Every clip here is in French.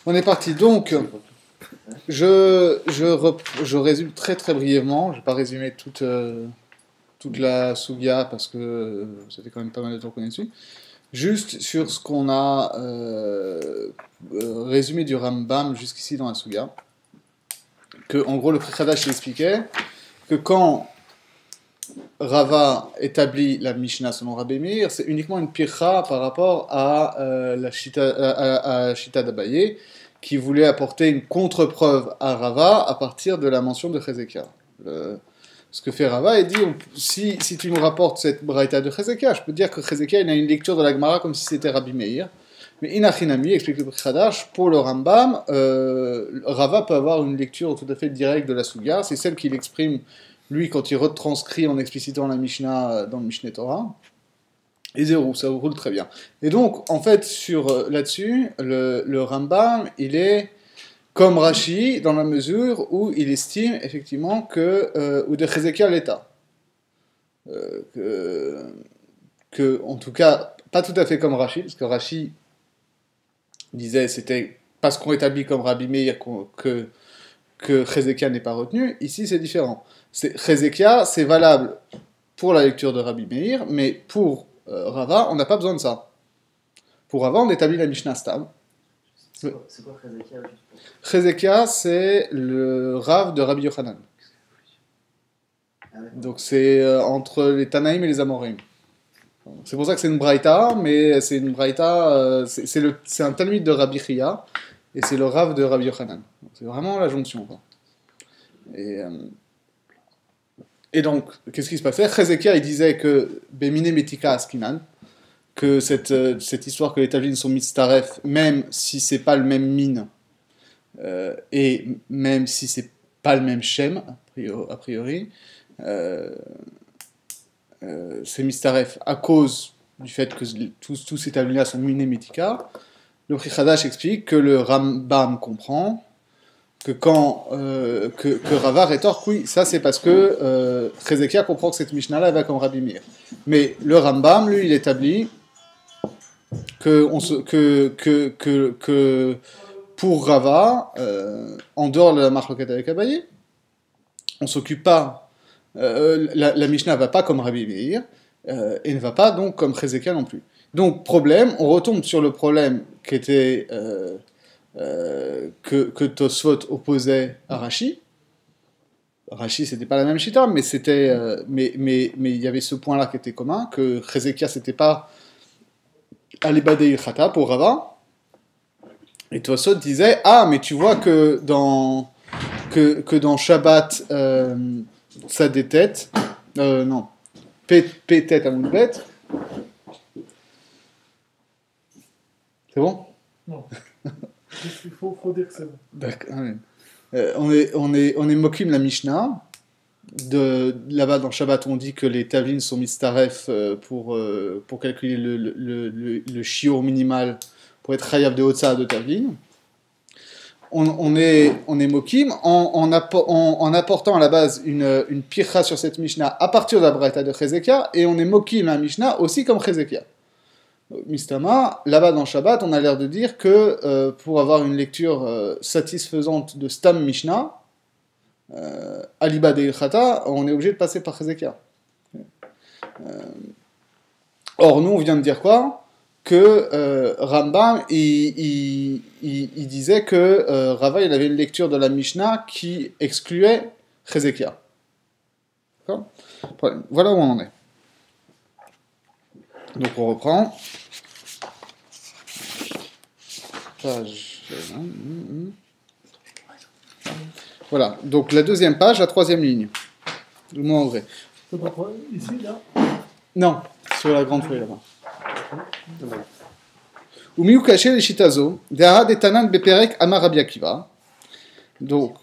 On est parti. Donc, je résume très très brièvement. Je ne vais pas résumer toute la Sugia parce que ça fait quand même pas mal de temps qu'on est dessus. Juste sur ce qu'on a résumé du Rambam jusqu'ici dans la Sugia. Que, en gros, le Prichadash expliquait que quand Rava établit la Mishnah selon Rabbi Meir, c'est uniquement une pircha par rapport à la Shita d'Abaye, qui voulait apporter une contre-preuve à Rava à partir de la mention de Chezekia. Ce que fait Rava, il dit, si tu nous rapportes cette braïta de Chezekia, je peux dire que Chezekia il a une lecture de la Gemara comme si c'était Rabbi Meir. Mais Inachinami, explique le Khadash, pour le Rambam, Rava peut avoir une lecture tout à fait directe de la Suga, c'est celle qu'il exprime, lui, quand il retranscrit en explicitant la Mishnah dans le Mishneh Torah. Et zéro, ça roule très bien. Et donc, en fait, là-dessus, le Rambam, il est comme Rashi, dans la mesure où il estime effectivement que, ou de Chezekia l'état. En tout cas, pas tout à fait comme Rashi, parce que Rashi disait c'était parce qu'on établit comme Rabbi Meir que Chezekia n'est pas retenu. Ici, c'est différent. Chezekia, c'est valable pour la lecture de Rabbi Meir, mais pour Rava, on n'a pas besoin de ça. Pour Rava, on établit la Mishnah Stam. C'est quoi Chezekia? Chezekia, c'est le Rav de Rabbi Yochanan. Donc c'est entre les Tanaïm et les Amorim. C'est pour ça que c'est une braïta, mais c'est une braïta, c'est un talmud de Rabbi Chia, et c'est le Rav de Rabbi Yochanan. Donc, c'est vraiment la jonction, quoi. Et donc, qu'est-ce qui se passait? Chezekia, il disait que Bemine Metika Askinan, que cette histoire que les Tavlin sont mitzaref, même si c'est pas le même mine, et même si c'est pas le même shem, a priori, c'est mitzaref à cause du fait que tous ces Tavlin-là sont mine Metika. Le Prichadash explique que le Rambam comprend que quand que Rava rétorque, oui, ça c'est parce que Chezekia comprend que cette Mishnah-là va comme Rabbi Meir. Mais le Rambam, lui, il établit que pour Rava, en dehors de la marloquette avec Abaye, on s'occupe pas, la Mishnah va pas comme Rabbi Meir, et ne va pas donc comme Chezekia non plus. Donc problème, on retombe sur le problème qui était que Tosfot opposait à Rashi. Rashi, c'était pas la même chita, mais c'était, mais il y avait ce point-là qui était commun, que Chezekia c'était pas Alibade Ilchata pour Rava. Et Tosfot disait, ah, mais tu vois que dans Shabbat, ça détête, non, P-tête à mon bête. C'est bon? Non. Il faut dire que c'est bon. D'accord. On est mokim la Mishnah. Là-bas dans Shabbat, on dit que les tavlin sont mitzaref pour calculer le shiur minimal pour être chayav de hotza de tavlin. On est mokim en apportant à la base une pircha sur cette Mishnah à partir de la braïta de Chezekia, et on est mokim la Mishnah aussi comme Chezekia. Mistama, là-bas dans Shabbat, on a l'air de dire que pour avoir une lecture satisfaisante de Stam Mishnah, Aliba de Ilchata, on est obligé de passer par Chezekia. Or, nous, on vient de dire quoi? Que Rambam, il disait que Rava, il avait une lecture de la Mishnah qui excluait Chezekia. D'accord? Voilà où on en est. Donc on reprend. Page. Voilà. Donc la deuxième page, la troisième ligne. Le mot en vrai. C'est pas quoi? Ici, là? Non, sur la grande feuille là-bas. Umiu kaché les shitazo, de'ara detanan beperek amar Rabbi Akiva. Donc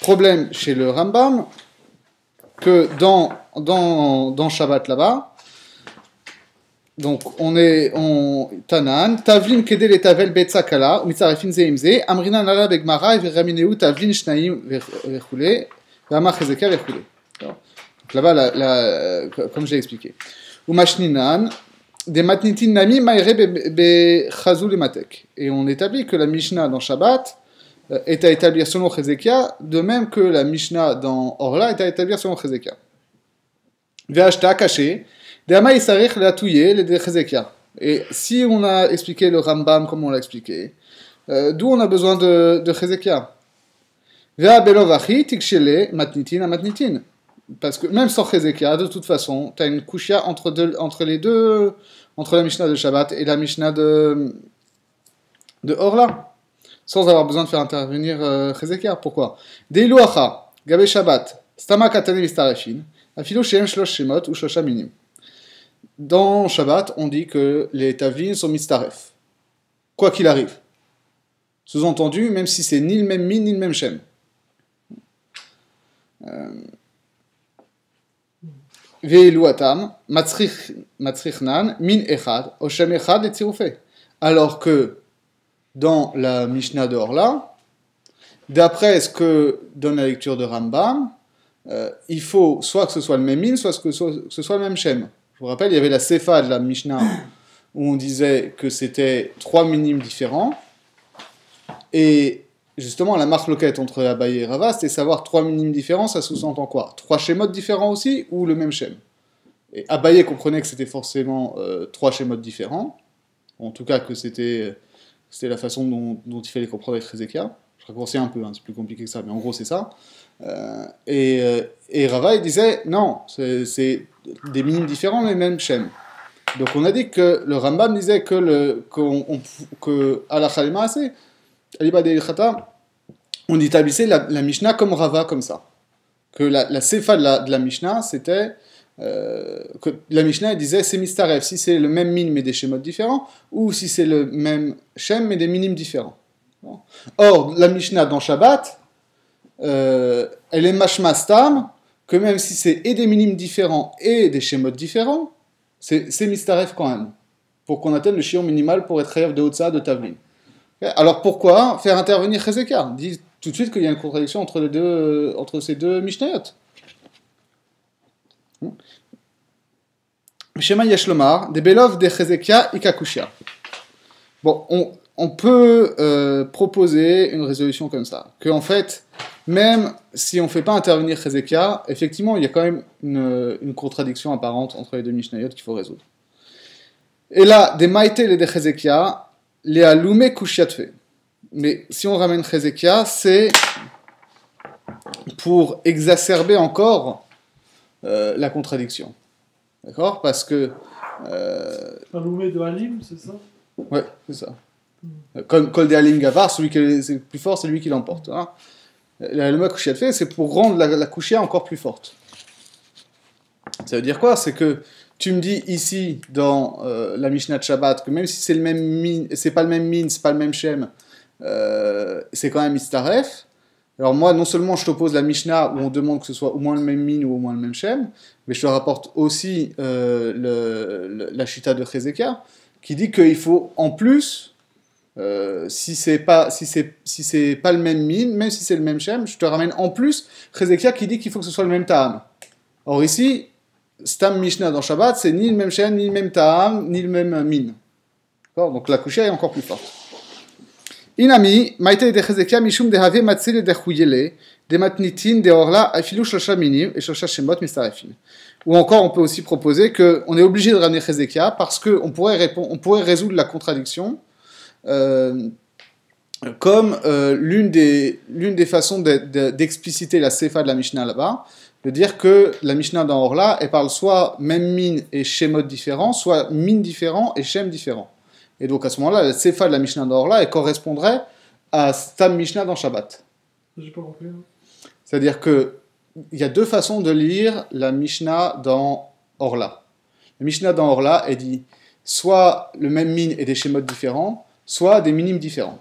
problème chez le Rambam que dans Shabbat là-bas. Donc, Tanan, Tavlin kede le tavel betzakala, umitzarefin ze imze, amrina nala begmara, veramineu Tavlin shnaim vechule, vamar Chezekia vechule. Donc là-bas, comme j'ai expliqué. Umashninan, des matnitin nami maire be chazul matek. Et on établit que la Mishnah dans Shabbat est à établir selon Chezekia, de même que la Mishnah dans Orla est à établir selon Chezekia. Ve'ashta caché, de ama isarich la touye le de Chezekia. Et si on a expliqué le Rambam comme on l'a expliqué, d'où on a besoin de Chezekia? Ve'a belovachi tikshele matnitin à matnitin. Parce que même sans Chezekia, de toute façon, tu as une kushia entre les deux, entre la Mishnah de Shabbat et la Mishnah de Orla, sans avoir besoin de faire intervenir Chezekia. Pourquoi? Deilu acha, gabe Shabbat, stama katane mistarefin, afilo shem shlosh shemot ou shlosha minim. Dans Shabbat, on dit que les tavlin sont mistaref, quoi qu'il arrive. Sous-entendu, même si c'est ni le même min, ni le même shem. Ve'elu atam, matzrichnan, min echad, oshem echad et tzirufei. Alors que dans la Mishnah de Orla, d'après ce que donne la lecture de Rambam, il faut soit que ce soit le même min, soit que ce soit le même shem. Je vous rappelle, il y avait la Sefa de la Mishnah où on disait que c'était 3 minimes différents, et justement la marloquette entre Abaye et Rava, c'était savoir 3 minimes différents, ça sous-entend quoi? 3 schémotes différents aussi, ou le même shem? Et Abaye comprenait que c'était forcément 3 schémotes différents, en tout cas que c'était la façon dont il fallait comprendre avec Hezekiah. Je raccourcis un peu, hein, c'est plus compliqué que ça, mais en gros c'est ça. Et Rava il disait non, c'est des minimes différents mais même shem. Donc on a dit que le Rambam disait que à la Khalima c'est Aliba de Khata, on établissait la Mishnah comme Rava comme ça. Que la Sefa de la Mishnah c'était que la Mishnah disait c'est mistaref si c'est le même min mais des schémotes différents ou si c'est le même shem mais des minimes différents. Or la Mishnah dans Shabbat elle est mashma stam que même si c'est et des minimes différents et des schémotes différents c'est mistaref quand même pour qu'on atteigne le shiur minimal pour être chayav de Hotza de Tavlin. Alors pourquoi faire intervenir Hezekiah? Dit tout de suite qu'il y a une contradiction entre ces deux Mishnayot. Shema Yeshlomar, des Belov de Hezekiah Ikakushia. Bon, on peut proposer une résolution comme ça, que en fait, même si on ne fait pas intervenir Hezekiah, effectivement, il y a quand même une contradiction apparente entre les deux Mishnayot qu'il faut résoudre. Et là, des Maïtel et des Hezekiah, les Alume Kushiatfe. Mais si on ramène Hezekiah, c'est pour exacerber encore la contradiction. D'accord? Parce que. Alloumé de Halim, c'est ça? Ouais, c'est ça. Kol de Halim Gavar, celui qui est le plus fort, c'est lui qui l'emporte. Hein. La Luma Kushia fait, c'est pour rendre la Kushia encore plus forte. Ça veut dire quoi? C'est que tu me dis ici, dans la Mishnah de Shabbat, que même si c'est le même min, c'est pas le même min, c'est pas le même shem, c'est quand même Istaref. Alors moi, non seulement je t'oppose la Mishnah où on demande que ce soit au moins le même min ou au moins le même shem, mais je te rapporte aussi la Shita de Hezekiah, qui dit qu'il faut en plus, si c'est pas le même min, même si c'est le même shem, je te ramène en plus Hezekiah qui dit qu'il faut que ce soit le même ta'am. Or ici, Stam Mishnah dans Shabbat, c'est ni le même shem, ni le même ta'am, ni le même min. Donc la Kushia est encore plus forte. Inami, maïte de Hezekiah, mishum de have matzil de chouyele, de matnitin de orla, afilu shosha minim, et shosha shemot mistarefin. Ou encore, on peut aussi proposer qu'on est obligé de ramener Hezekiah parce qu'on pourrait résoudre la contradiction comme l'une des façons d'expliciter la Sefa de la Mishnah là-bas, de dire que la Mishnah dans Orla, elle parle soit même min et shemot différents, soit min différents et shem différents. Et donc à ce moment-là, la Sefa de la Mishnah dans Orla, elle correspondrait à Stam Mishnah dans Shabbat. J'ai pas compris. Hein. C'est-à-dire que il y a deux façons de lire la Mishnah dans Orla. La Mishnah dans Orla, elle dit soit le même min et des schémotes différents, soit des minimes différents.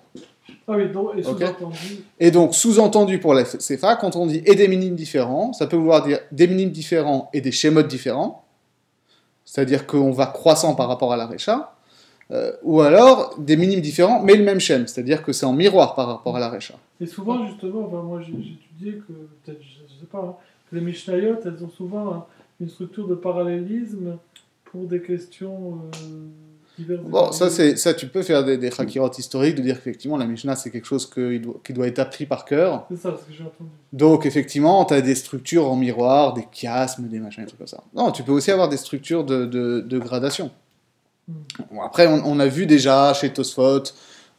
Ah oui, donc, et Okay. sous-entendu. Et donc, sous-entendu pour la Sefa, quand on dit et des minimes différents, ça peut vouloir dire des minimes différents et des schémotes différents, c'est-à-dire qu'on va croissant par rapport à la Recha, ou alors des minimes différents, mais le même shem, c'est-à-dire que c'est en miroir par rapport à la Recha. Et souvent, justement, enfin, moi j'ai étudié que, peut-être, je sais pas, hein, que les Mishnayot, elles ont souvent une structure de parallélisme pour des questions diverses. Bon, ça, tu peux faire des hakirot historiques, de dire qu'effectivement, la Mishnah, c'est quelque chose qui doit être appris par cœur. C'est ça, ce que j'ai entendu. Donc, effectivement, tu as des structures en miroir, des chiasmes, des machins, des trucs comme ça. Non, tu peux aussi avoir des structures de gradation. Bon, après, on a vu déjà chez Tosfot,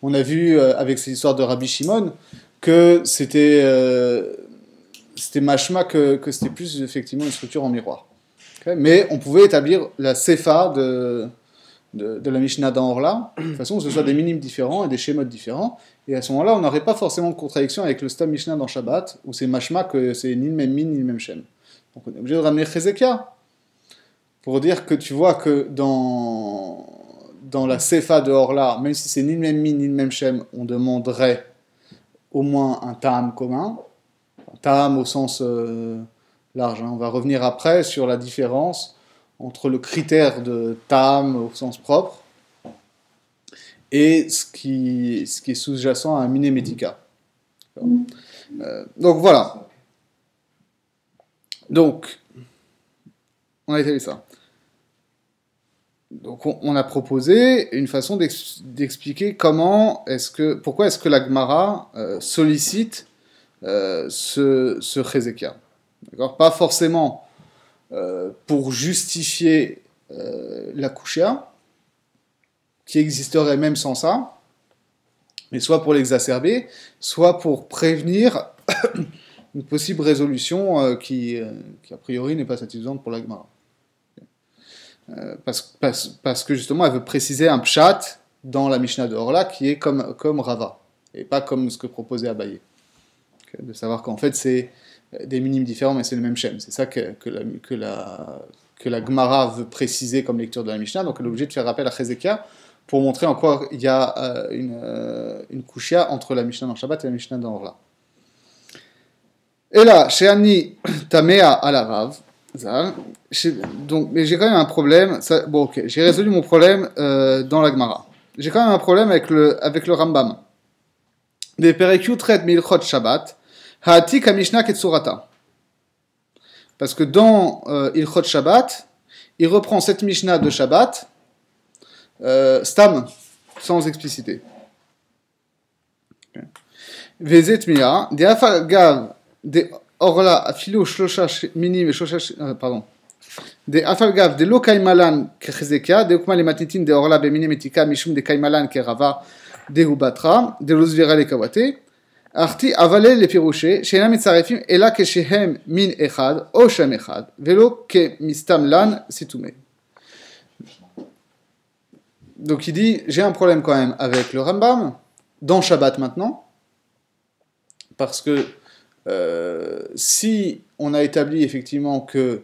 on a vu avec ces histoires de Rabbi Shimon, que c'était mashma, que c'était plus effectivement une structure en miroir. Okay, mais on pouvait établir la sefa de la Mishnah d'Orla, de toute façon, que ce soit des minimes différents et des schémas différents, et à ce moment-là, on n'aurait pas forcément de contradiction avec le Stam Mishnah dans Shabbat, où c'est mashma que c'est ni le même min, ni le même shem. Donc on est obligé de ramener Chezekia, pour dire que tu vois que dans la sefa de Orla, même si c'est ni le même min, ni le même shem, on demanderait au moins un tam commun, un tam au sens large. Hein. On va revenir après sur la différence entre le critère de tam au sens propre et ce qui est sous-jacent à un minémética. Donc voilà. Donc, on a établi ça. Donc on a proposé une façon d'expliquer pourquoi est-ce que la Gemara sollicite ce Chezekia. D'accord ? Pas forcément pour justifier la Kushia, qui existerait même sans ça, mais soit pour l'exacerber, soit pour prévenir une possible résolution qui a priori n'est pas satisfaisante pour la Gemara. Parce que justement, elle veut préciser un pshat dans la Mishnah de Orla qui est comme Rava, et pas comme ce que proposait Abaye. Okay, de savoir qu'en fait, c'est des minimes différents, mais c'est le même shem. C'est ça que la Gemara veut préciser comme lecture de la Mishnah, donc elle est obligée de faire rappel à Chezekia pour montrer en quoi il y a une kushia entre la Mishnah dans Shabbat et la Mishnah dans Orla. Et là, chez Ani Tamea à la Rav, donc, mais j'ai quand même un problème. Bon, ok, j'ai résolu mon problème dans la Gemara. J'ai quand même un problème avec le Rambam. Des Perekyu traite Milchot Shabbat, Ha'atik HaMishnah Ketsurata. Parce que dans Ilchot Shabbat, il reprend cette Mishnah de Shabbat, Stam, sans expliciter. Vezet Mia, des Afagav, des Orla, Afilo, Shlosha, Minim et Shlosha, pardon. Des Afagav, des Lo Kaimalan, Kechezekia, des Ukma, les Matitin, des Orla, Beminim, Etika, Mishum, des Kaimalan, Kerava, des Hubatra, des Lozvira, les Kawate. Arti avale les pirouchés, chez Mitzarefim, et là que chez Hem min echad, o shem echad, velo ke mistam lan situme. Donc il dit, j'ai un problème quand même avec le Rambam, dans Shabbat maintenant, parce que si on a établi effectivement que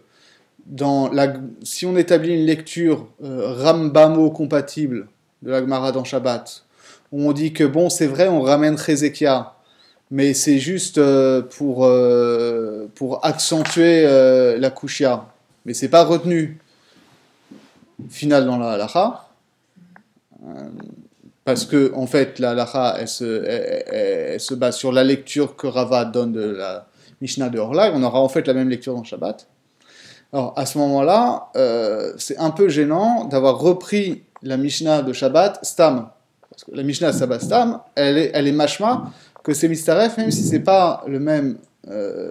si on établit une lecture Rambamo compatible de la Gemara dans Shabbat, où on dit que bon, c'est vrai, on ramène Chezekia, mais c'est juste pour accentuer la kushia, mais c'est pas retenu final dans la halacha, parce que en fait la halacha elle se base sur la lecture que Rava donne de la Mishnah de Orla, et on aura en fait la même lecture dans Shabbat. Alors à ce moment-là, c'est un peu gênant d'avoir repris la Mishnah de Shabbat Stam, parce que la Mishnah de Shabbat Stam, elle est mashma que c'est mistaref, même si c'est pas le même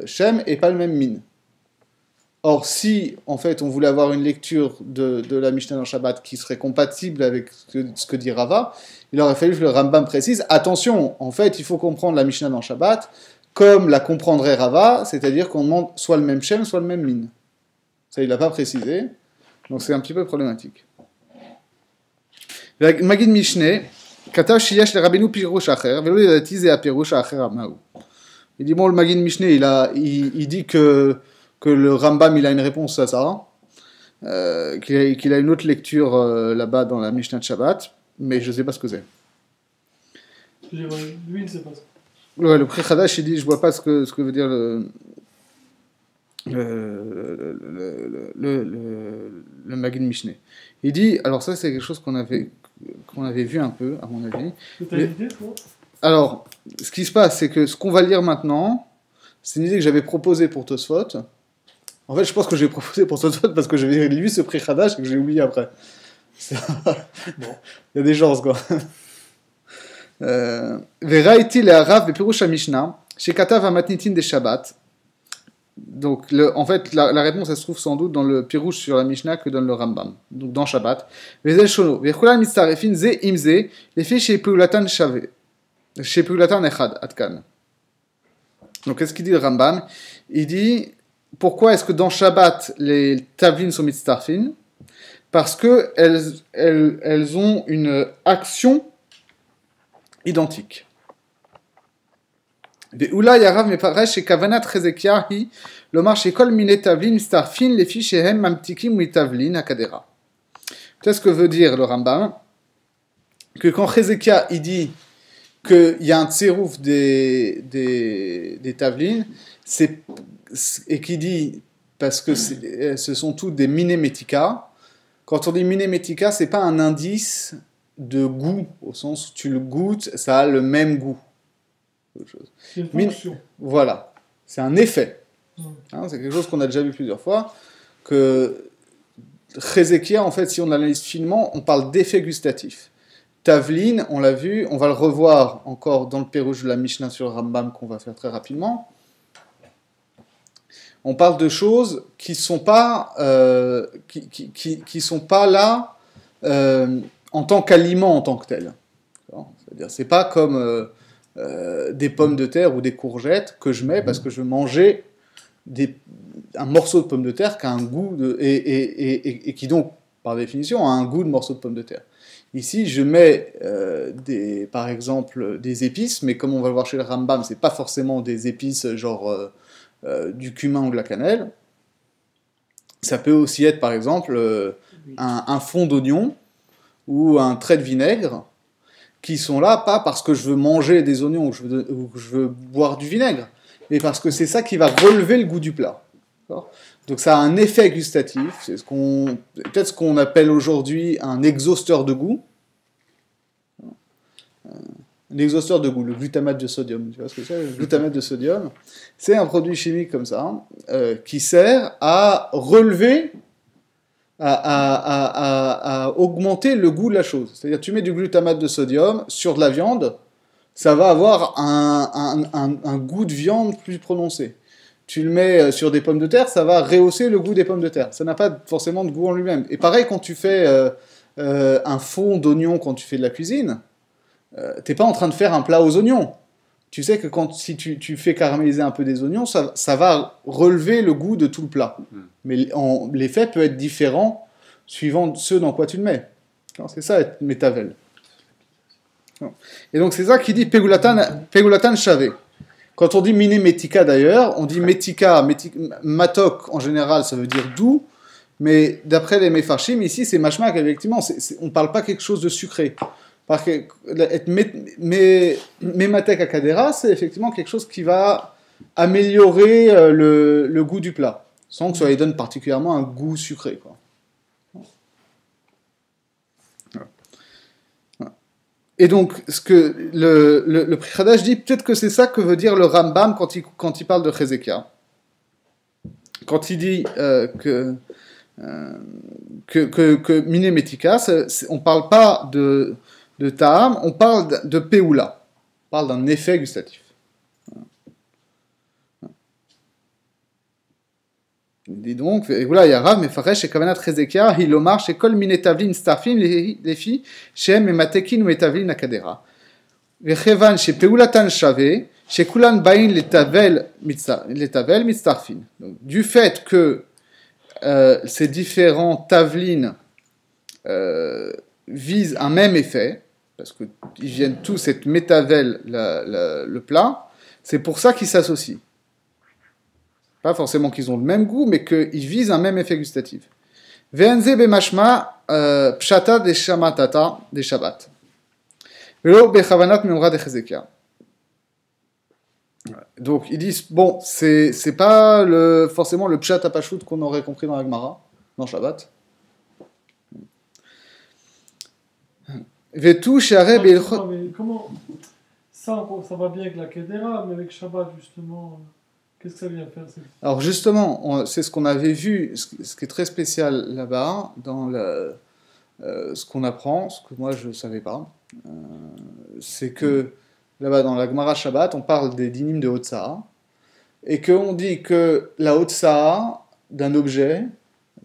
shem et pas le même min. Or, si en fait on voulait avoir une lecture de la Mishnah dans Shabbat qui serait compatible avec ce que dit Rava, il aurait fallu que le Rambam précise attention, en fait, il faut comprendre la Mishnah dans Shabbat comme la comprendrait Rava, c'est-à-dire qu'on demande soit le même shem, soit le même min. Ça, il l'a pas précisé, donc c'est un petit peu problématique. Magid Mishneh. Il dit bon, le Magid Mishneh, il dit que le Rambam il a une réponse à ça, qu'il a une autre lecture là-bas dans la Mishnah de Shabbat, mais je ne sais pas ce que c'est. Lui, il ne sait pas ça. Ouais, le Pri Chadash, il dit je vois pas ce que veut dire le Magid Mishneh. Il dit, alors ça c'est quelque chose qu'on avait vu un peu, à mon avis. T'as une idée, toi ? Alors, ce qui se passe, c'est que ce qu'on va lire maintenant, c'est une idée que j'avais proposée pour Tosfot, En fait, je pense que j'ai proposé pour Tosfot parce que j'avais lu ce Pri Hadash et que j'ai oublié après. Bon. Il y a des chances, quoi. Veraiti le Harav bepirush Mishnah, chez Katav Amatnitin des Shabbat. Donc, en fait, la réponse, elle se trouve sans doute dans le Pirouche sur la Mishnah que donne le Rambam. Donc, dans Shabbat. Vezel Shono. Vechulan mitzarefin ze imze, les filles chez Peulatan Shave. Chez Peulatan Echad, Atkan. Donc, qu'est-ce qu'il dit le Rambam? Il dit, pourquoi est-ce que dans Shabbat, les tavlin sont mitzarefin? Parce que elles ont une action identique. ואולי הרב מפרש שכוונת חזקיה היא לומר שכל מיני תבלין מצטרפין לפי שהם ממתיקים מתבלין הקדרה. Peut-être ce que veut dire le Rambam, que quand Hezekia il dit qu'il y a un tserouf des tavlines, et qu'il dit parce que ce sont tous des minémética, quand on dit minémética, c'est pas un indice de goût, au sens où tu le goûtes, ça a le même goût. C'est une fonction. Voilà, c'est un effet. Hein, c'est quelque chose qu'on a déjà vu plusieurs fois, que Hezekia, en fait, si on analyse finement, on parle d'effet gustatif. Tavlin, on l'a vu, on va le revoir encore dans le Pérouge de la Mishnah sur le Rambam qu'on va faire très rapidement. On parle de choses qui sont pas, qui sont pas là en tant qu'aliment en tant que tel. C'est-à-dire, c'est pas comme des pommes de terre ou des courgettes que je mets parce que je veux manger un morceau de pomme de terre qui a un goût et qui donc, par définition, a un goût de morceau de pomme de terre. Ici, je mets par exemple des épices, mais comme on va le voir chez le Rambam, c'est pas forcément des épices genre du cumin ou de la cannelle. Ça peut aussi être par exemple un fond d'oignon ou un trait de vinaigre qui sont là, pas parce que je veux manger des oignons ou que je veux boire du vinaigre, mais parce que c'est ça qui va relever le goût du plat. D'accord ? Donc ça a un effet gustatif, c'est peut-être ce qu'on appelle aujourd'hui un exhausteur de goût. Un exhausteur de goût, le glutamate de sodium. Tu vois ce que c'est ? Le glutamate de sodium, c'est un produit chimique comme ça, qui sert à relever, à augmenter le goût de la chose. C'est-à-dire, tu mets du glutamate de sodium sur de la viande, ça va avoir un goût de viande plus prononcé. Tu le mets sur des pommes de terre, ça va rehausser le goût des pommes de terre. Ça n'a pas forcément de goût en lui-même. Et pareil, quand tu fais un fond d'oignon quand tu fais de la cuisine, t'es pas en train de faire un plat aux oignons. Tu sais que si tu fais caraméliser un peu des oignons, ça va relever le goût de tout le plat. Mais l'effet peut être différent suivant ce dans quoi tu le mets. Alors, c'est ça être métavel. Et donc c'est ça qui dit Pegulatan Shavé. Quand on dit miné metika d'ailleurs, on dit metika, matok en général ça veut dire doux, mais d'après les mefarshim ici c'est mashmak effectivement, on ne parle pas quelque chose de sucré. Parce que être mématek akadera, c'est effectivement quelque chose qui va améliorer le goût du plat, sans que ça lui donne particulièrement un goût sucré, quoi. Et donc, ce que le Pri Hadash dit, peut-être que c'est ça que veut dire le Rambam quand il parle de Hezekia. Quand il dit que Miné Metika, on ne parle pas de Ta'am, on parle de Peoula. On parle d'un effet gustatif. Il dit donc, voilà, il y a Rav, mais Faresh et Kavanat Hezekia, Hilomar, chez Kol Miné Tavlin Starfin, les filles, chez Mematekin ou Etavlin Akadera. Vechevan, chez Peoulatan Shave, chez Kulan Bain, les Tavel Mitzarfin. Du fait que ces différents Tavlin visent un même effet, parce qu'ils viennent tous être métavel le plat, c'est pour ça qu'ils s'associent. Pas forcément qu'ils ont le même goût, mais qu'ils visent un même effet gustatif. Ve'enze bemashma pshata de shamatata de Shabbat. Velo bechavanat memra de Hezekia. Donc ils disent bon, c'est pas forcément le pshat apashut qu'on aurait compris dans la Gemara, dans Shabbat. Vetu shareh Comment ça va bien avec la Kedera, mais avec Shabbat justement, Qu'est-ce que ça vient faire Alors justement, c'est ce qu'on avait vu, ce qui est très spécial là-bas, dans ce qu'on apprend, ce que moi je ne savais pas, c'est que là-bas dans la Gemara Shabbat, on parle des dynimes de Hotzah, et qu'on dit que la Hotzah d'un objet,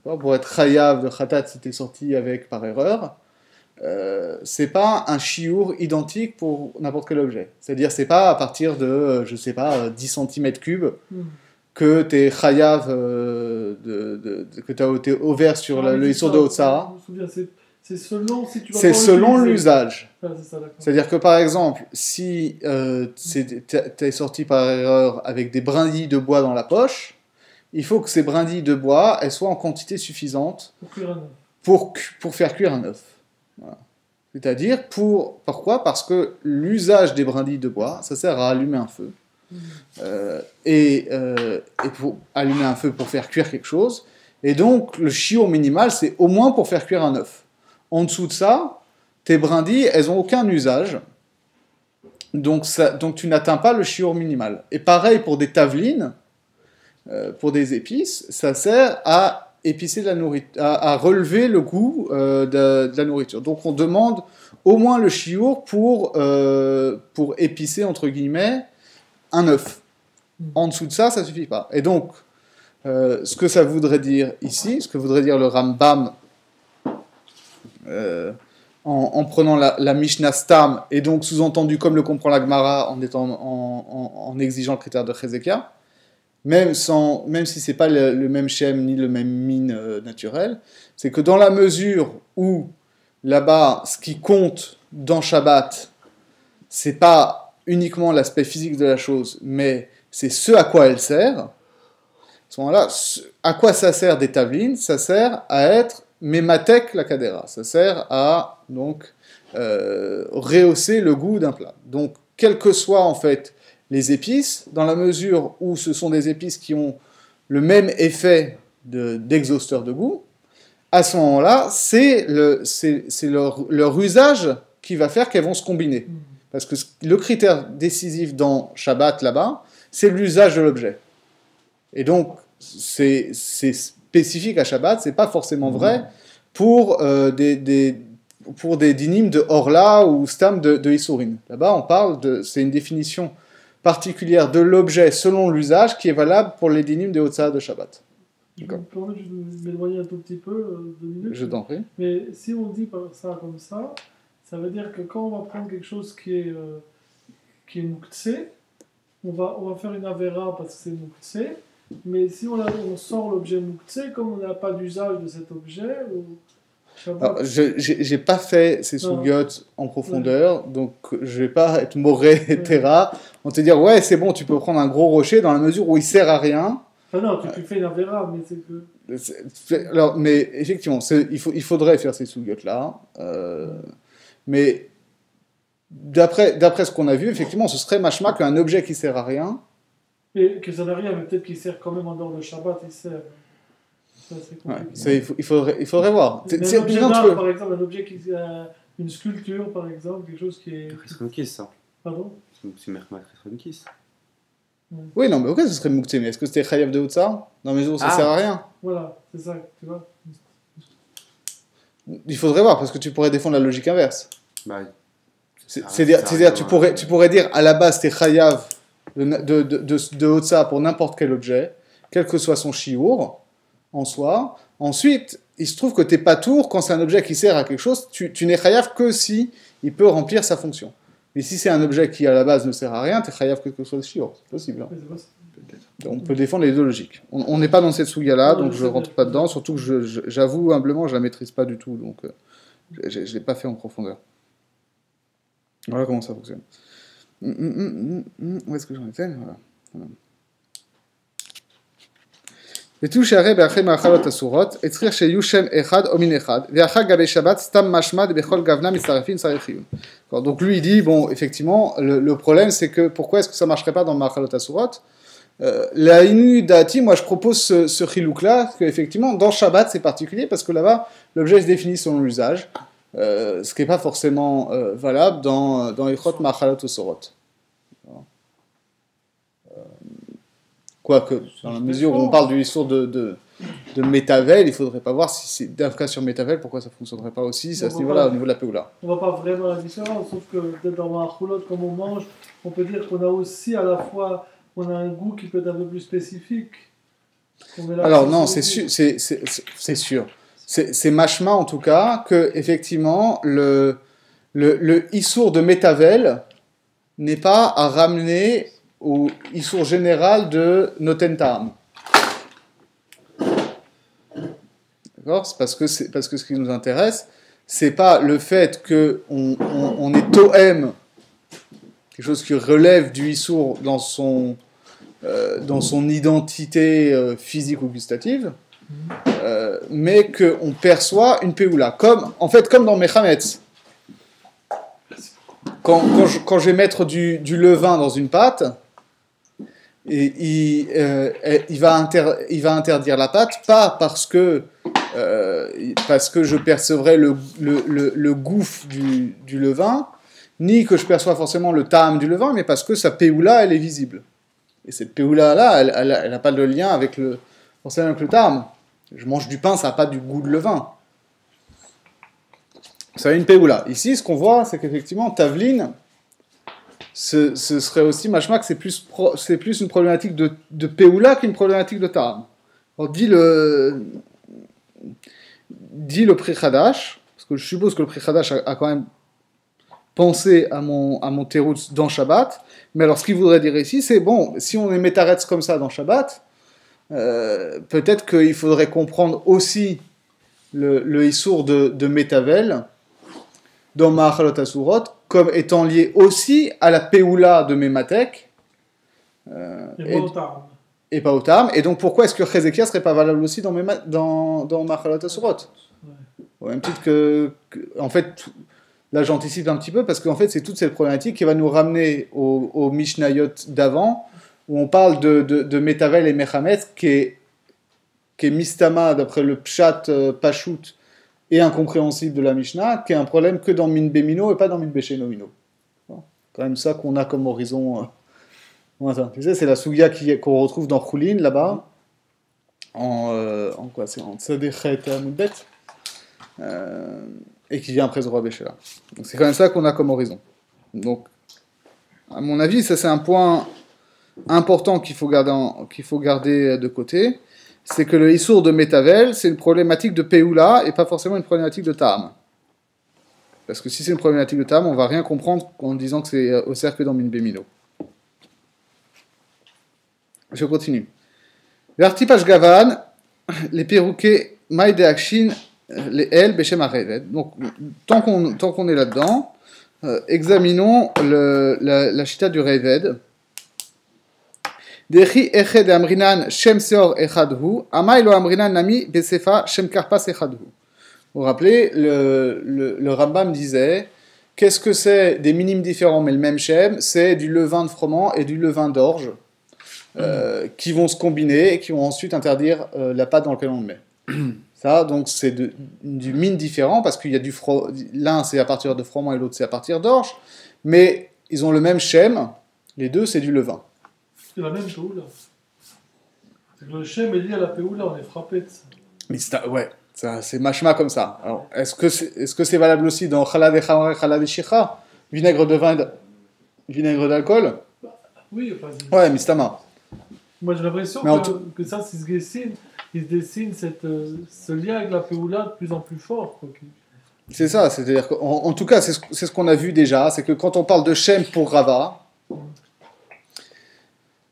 pour être chayav de Khatat, c'était sorti avec par erreur, c'est pas un chiour identique pour n'importe quel objet. C'est-à-dire, c'est pas à partir de, je sais pas, 10 cm3 que tu es chayav, que tu as été ouvert sur le Issour de Hotzah. C'est selon si tu vas c'est selon l'usage. Ah, c'est ça, c'est-à-dire que par exemple, si tu es sorti par erreur avec des brindilles de bois dans la poche, il faut que ces brindilles de bois elles soient en quantité suffisante pour faire cuire un œuf. Voilà. C'est-à-dire, pourquoi ? Parce que l'usage des brindilles de bois, ça sert à allumer un feu. Et pour allumer un feu pour faire cuire quelque chose. Et donc, le chiour minimal, c'est au moins pour faire cuire un œuf. En dessous de ça, tes brindilles, elles n'ont aucun usage. Donc tu n'atteins pas le chiour minimal. Et pareil pour des tavelines, pour des épices, ça sert à épicer de la nourriture, à relever le goût de la nourriture. Donc on demande au moins le chiour pour épicer, entre guillemets, un œuf. En dessous de ça, ça ne suffit pas. Et donc, ce que ça voudrait dire ici, ce que voudrait dire le Rambam, en prenant la Mishnah Stam, et donc sous-entendu comme le comprend la Gemara en exigeant le critère de Chezekia, même si ce n'est pas le même shem ni le même mine naturel, c'est que dans la mesure où là-bas, ce qui compte dans Shabbat, c'est pas uniquement l'aspect physique de la chose, mais c'est ce à quoi elle sert. À ce moment-là, à quoi ça sert des tavelines ? Ça sert à être Mematek la kadera. Ça sert à donc rehausser le goût d'un plat. Donc, quelles que soient en fait les épices, dans la mesure où ce sont des épices qui ont le même effet d'exhausteur de goût, à ce moment-là, c'est leur usage qui va faire qu'elles vont se combiner. Parce que le critère décisif dans Shabbat, là-bas, c'est l'usage de l'objet. Et donc, c'est spécifique à Shabbat, c'est pas forcément vrai pour des dynimes de Orla ou Stam de Issourin. Là-bas, on parle c'est une définition particulière de l'objet selon l'usage qui est valable pour les dynimes de Hotzah de Shabbat. Je me permets de m'éloigner un tout petit peu, 2 minutes. Je t'en prie. Mais si on dit ça comme ça veut dire que quand on va prendre quelque chose qui est Mouktsé, on va faire une Avera parce que c'est Mouktsé, mais si on sort l'objet Mouktsé, comme on n'a pas d'usage de cet objet, j'ai pas fait ces sougiotes en profondeur, donc je vais pas être moré, etc. On te dire, ouais, c'est bon, tu peux prendre un gros rocher dans la mesure où il sert à rien. Enfin non, tu fais une Avera, mais c'est que... Alors, mais effectivement, il faudrait faire ces sougiotes-là. Mais d'après ce qu'on a vu, effectivement, ce serait machma qu'un objet qui sert à rien. Et que ça n'a rien, mais peut-être qu'il sert quand même en dehors de Shabbat, il sert. Ça, c'est il faudrait voir. Un objet d'art, par exemple, un objet une sculpture, par exemple, quelque chose qui est. Chesronkis, ça. Pardon ? C'est Merkmat Chesronkis. Oui, non, mais ok, ce serait Mouktsé, mais est-ce que c'était Chayav de Hotzah ? Dans la mesure où ça sert à rien. Voilà, c'est ça, tu vois. Il faudrait voir, parce que tu pourrais défendre la logique inverse. Bah, c'est-à-dire, tu pourrais dire, à la base, c'était Chayav de Hotzah pour n'importe quel objet, quel que soit son chiour, en soi. Ensuite, il se trouve que t'es pas tour, quand c'est un objet qui sert à quelque chose, tu n'es Chayav que si il peut remplir sa fonction. Mais si c'est un objet qui, à la base, ne sert à rien, t'es Chayav quel que soit le chiour. C'est possible. Hein. On peut défendre les deux logiques. On n'est pas dans cette souga-là, donc je ne rentre pas dedans, surtout que j'avoue humblement, je la maîtrise pas du tout, donc je ne l'ai pas fait en profondeur. Voilà comment ça fonctionne. Où est-ce que j'en étais ? Voilà. ותו שהרי באחרי מאכלות אסורות, הצריך שיהיו שם אחד או מין אחד, ואחר גבי שבת סתם משמד בכל גוונה מצטרפים צריך חיוב. Donc lui il dit, bon, effectivement, le problème c'est que pourquoi est-ce que ça ne marcherait pas dans Ma'achalot Asurot ? La Inu Dati, moi je propose ce chilouk là, qu'effectivement dans Shabbat c'est particulier parce que là-bas l'objet se définit selon l'usage, ce qui n'est pas forcément valable dans Echot Ma'achalot Asurot. Quoique, dans la mesure où on parle du Issour de Métavel, il faudrait pas voir si c'est d'Afka sur Métavel, pourquoi ça fonctionnerait pas aussi, c'est à ce niveau-là, au niveau de la Péoula. On voit pas vraiment la différence, sauf que peut-être dans un roulotte, comme on mange, on peut dire qu'on a aussi à la fois, on a un goût qui peut être un peu plus spécifique. Alors non, c'est sûr, c'est sûr. C'est machma en tout cas que effectivement le Issour de Métavel n'est pas à ramener au Issour général de Noten Ta'am. D'accord ? C'est parce que ce qui nous intéresse, c'est pas le fait qu'on est Tohem, quelque chose qui relève du Issour dans son identité physique ou gustative, mais qu'on perçoit une Péoula. Comme dans Mechametz. Quand je vais mettre du levain dans une pâte, il va interdire la pâte, pas parce que je percevrai le gouffre du levain, ni que je perçois forcément le ta'am du levain, mais parce que sa Péoula, elle est visible. Et cette Péoula-là, elle n'a pas de lien forcément avec le ta'am. Je mange du pain, ça n'a pas du goût de levain. Ça a une Péoula. Ici, ce qu'on voit, c'est qu'effectivement, Tavlin, ce serait aussi, machma, que c'est plus une problématique de Péoula qu'une problématique de ta'am. Alors, dit le Pri Chadash, parce que je suppose que le Pri Chadash a quand même pensé à mon teroutz dans Shabbat, mais alors ce qu'il voudrait dire ici, c'est bon, si on est métaretz comme ça dans Shabbat, peut-être qu'il faudrait comprendre aussi le Issour de Métavel dans Ma'achalot Asurot comme étant lié aussi à la Péoula de Mématek et pas au Tam. Et donc pourquoi est-ce que Chezekia serait pas valable aussi dans Ma'achalot Asurot? Au même titre que en fait, là j'anticipe un petit peu parce qu'en fait c'est toute cette problématique qui va nous ramener au Mishnayot d'avant où on parle de Métavel et Mechametz qui est Mistama d'après le Pshat Pashut et incompréhensible de la Mishnah, qui est un problème que dans Min Bemino et pas dans Min Besheno Mino. C'est quand même ça qu'on a comme horizon. Tu sais, c'est la Sugia qu'on retrouve dans Choulin, là-bas, en quoi c'est en Tzadechet Moudbet, et qui vient après Zora Béchéla. Donc c'est quand même ça qu'on a comme horizon. Donc, à mon avis, ça c'est un point important qu'il faut garder de côté. C'est que le Issour de Métavel, c'est une problématique de Péoula et pas forcément une problématique de Ta'am. Parce que si c'est une problématique de Ta'am, on va rien comprendre en disant que c'est au cercle dans Min Bemino. Je continue. L'artipash Gavan, les perroquets Maïde Akshin, les El, Beshem Areved. Donc, tant qu'on est là-dedans, examinons la chita du Reved. Dechi eched amrinan shem seor echadhu, amay lo amrinan nami besefa shem karpas echadhu. Vous vous rappelez, le Rambam disait, qu'est-ce que c'est des minimes différents mais le même shem? C'est du levain de froment et du levain d'orge qui vont se combiner et qui vont ensuite interdire la pâte dans laquelle on le met. Ça, donc, c'est du mine différent parce qu'il y a l'un c'est à partir de froment et l'autre c'est à partir d'orge, mais ils ont le même shem, les deux c'est du levain. C'est la même Péoula. C'est que le Shem est lié à la Péoula, on est frappé de ça. Mais c'est machma comme ça. Alors, est-ce que c'est valable aussi dans Chalad et Chamar et Chalad et Shicha, vinaigre de vin, vinaigre d'alcool? Oui, enfin. Ouais, Mistama. Moi j'ai l'impression que ça, il se dessine ce lien avec la Péoula de plus en plus fort. Quoi. C'est ça, c'est-à-dire qu'en tout cas, c'est ce qu'on a vu déjà, c'est que quand on parle de Shem pour Rava,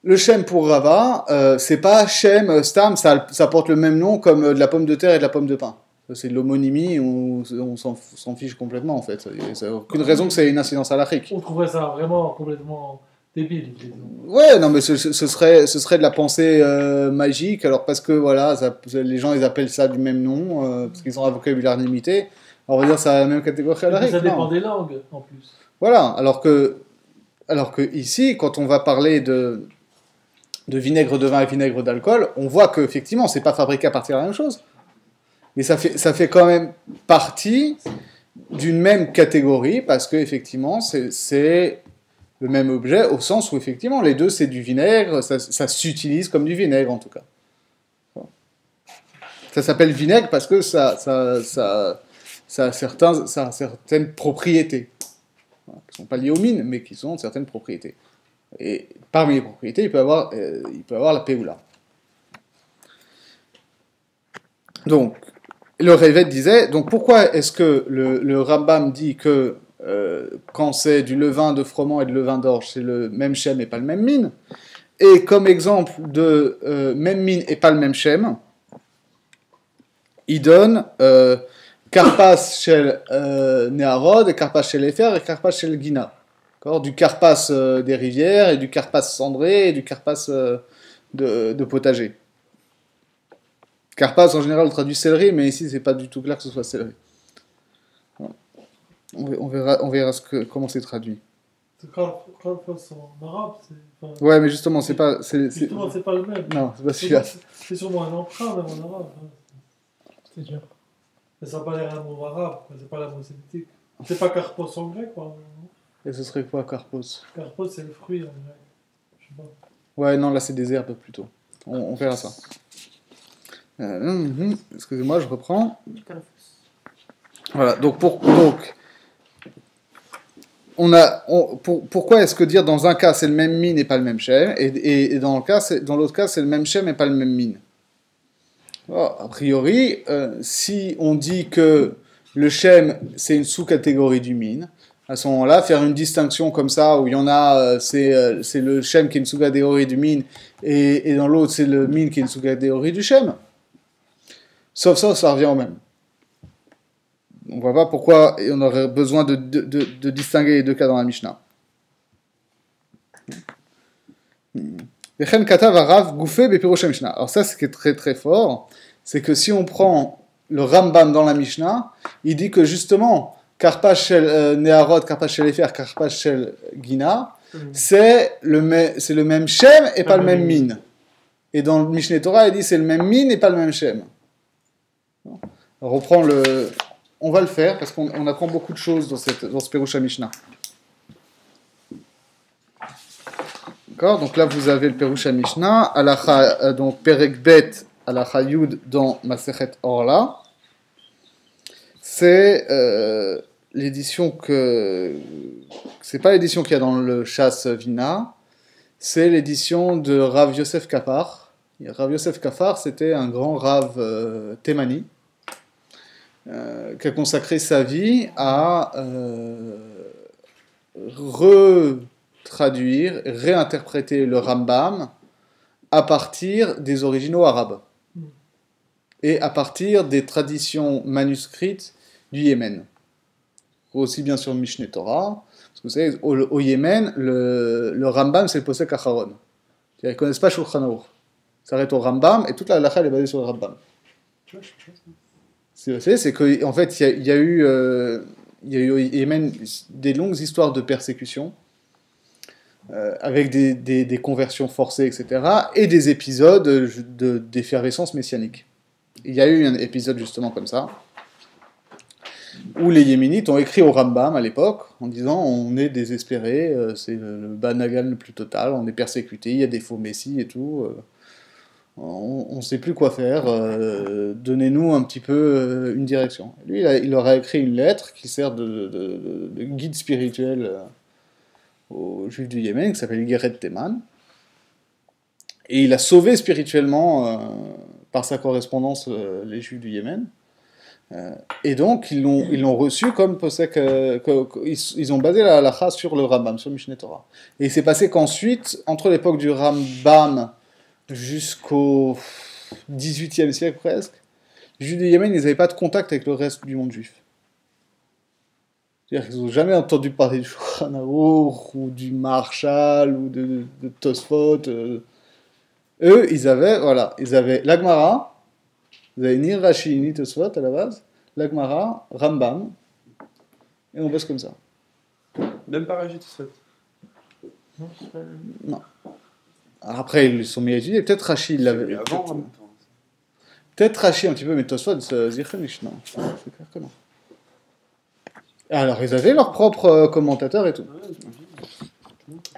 le Shem pour Rava, c'est pas Shem, Stam, ça porte le même nom comme de la pomme de terre et de la pomme de pin. C'est de l'homonymie, on s'en fiche complètement en fait. Il n'y a aucune raison que ça ait une incidence halachique. On trouverait ça vraiment complètement débile. Ouais, non mais ce serait de la pensée magique, alors parce que voilà, les gens ils appellent ça du même nom, parce qu'ils ont un vocabulaire limité. Alors on va dire ça a la même catégorie halachique. Ça dépend des langues en plus. Voilà, alors que ici, quand on va parler de vinaigre de vin et vinaigre d'alcool, on voit qu'effectivement, c'est pas fabriqué à partir de la même chose. Mais ça fait quand même partie d'une même catégorie, parce qu'effectivement, c'est le même objet, au sens où effectivement les deux c'est du vinaigre, ça s'utilise comme du vinaigre en tout cas. Ça s'appelle vinaigre parce que ça a certaines propriétés. Voilà, qui ne sont pas liées aux mines, mais qui ont certaines propriétés. Et parmi les propriétés, il peut avoir la péoula. Donc, le Révet disait, donc pourquoi est-ce que le Rambam dit que quand c'est du levain de froment et de levain d'orge, c'est le même shem et pas le même mine? Et comme exemple de même mine et pas le même shem, il donne Karpas shel Neharod, et Karpas shel Efer, et Karpas shel Gina. Du Karpas des rivières, et du Karpas cendré, et du Karpas de potager. Karpas, en général, on traduit céleri, mais ici, c'est pas du tout clair que ce soit céleri. On verra comment c'est traduit. C'est Karpas en arabe, c'est... Ouais, mais justement, c'est pas... Justement, c'est pas le même. Non, c'est pas celui-là. C'est sûrement un emprunt, même en arabe. C'est dur. Mais ça n'a pas l'air un mot arabe, quoi. C'est pas la mot sémitique. C'est pas Karpos en grec, quoi. Et ce serait quoi, Karpos? Karpos, c'est le fruit en grec. Je sais pas. Ouais, non, là, c'est des herbes plutôt. On verra ça. Excusez-moi, je reprends. Voilà, pourquoi est-ce que dire dans un cas c'est le même mine et pas le même shem, et dans l'autre cas c'est le même shem et pas le même mine? A priori, si on dit que le shem c'est une sous-catégorie du mine, à ce moment-là, faire une distinction comme ça, où il y en a, c'est le shem qui est une sous-catégorie du mine, et dans l'autre c'est le mine qui est une sous-catégorie du shem. Sauf ça revient au même. On ne voit pas pourquoi on aurait besoin de distinguer les deux cas dans la Mishnah. Alors ça, ce qui est très très fort, c'est que si on prend le Rambam dans la Mishnah, il dit que justement, Karpas shel Neharod, Karpas shel Efer, Karpas shel Gina, c'est le même Shem et pas le même Min. Et dans le Mishneh Torah, il dit c'est le même Min et pas le même Shem. On va le faire parce qu'on apprend beaucoup de choses dans ce Perusha Mishnah. D'accord? Donc là, vous avez le Perusha Mishnah, Alacha, donc Perek Bet, Alacha Yud dans Masechet Orla. C'est l'édition c'est pas l'édition qu'il y a dans le Shas Vina, c'est l'édition de Rav Yosef Kapar. Rav Yosef Kapar, c'était un grand Rav Thémani, qui a consacré sa vie à retraduire, réinterpréter le Rambam à partir des originaux arabes et à partir des traditions manuscrites du Yémen. Aussi bien sur Mishneh Torah, parce que vous savez, au Yémen, le Rambam c'est le Posek Acharon. Ils ne connaissent pas Shulchan Aruch. Ça s'arrête au Rambam et toute la halakha est basée sur le Rambam. C'est qu'en fait, il y a eu au Yémen des longues histoires de persécution, avec des conversions forcées, etc., et des épisodes d'effervescence messianique. Il y a eu un épisode justement comme ça, où les Yéménites ont écrit au Rambam à l'époque, en disant on est désespérés, c'est le Banagan le plus total, on est persécutés, il y a des faux messies et tout... on ne sait plus quoi faire, donnez-nous un petit peu une direction. Lui, il leur a écrit une lettre qui sert de guide spirituel aux Juifs du Yémen, qui s'appelle Geret Teman, et il a sauvé spirituellement, par sa correspondance, les Juifs du Yémen, et donc ils l'ont reçu comme posek, ils ont basé la halakha sur le Rambam, sur Mishneh Torah. Et il s'est passé qu'ensuite, entre l'époque du Rambam jusqu'au XVIIIe siècle presque, les Juifs du Yémen, ils n'avaient pas de contact avec le reste du monde juif. C'est-à-dire qu'ils n'ont jamais entendu parler du Shulchan Aruch, ou du Maharshal, ou de Tosfot. Eux, ils avaient la Gemara, ils avaient ni Rashi, ni Tosfot à la base, la Gemara, Rambam, et on bosse comme ça. Même pas Rashi Tosfot. Non. Alors après, ils sont mis à étudier. Peut-être Rashi, il l'avait. Avant, en même temps. Peut-être Rashi un petit peu, mais Tosfot, Zirchenish, non. C'est clair que non. Alors, ils avaient leur propre commentateur et tout.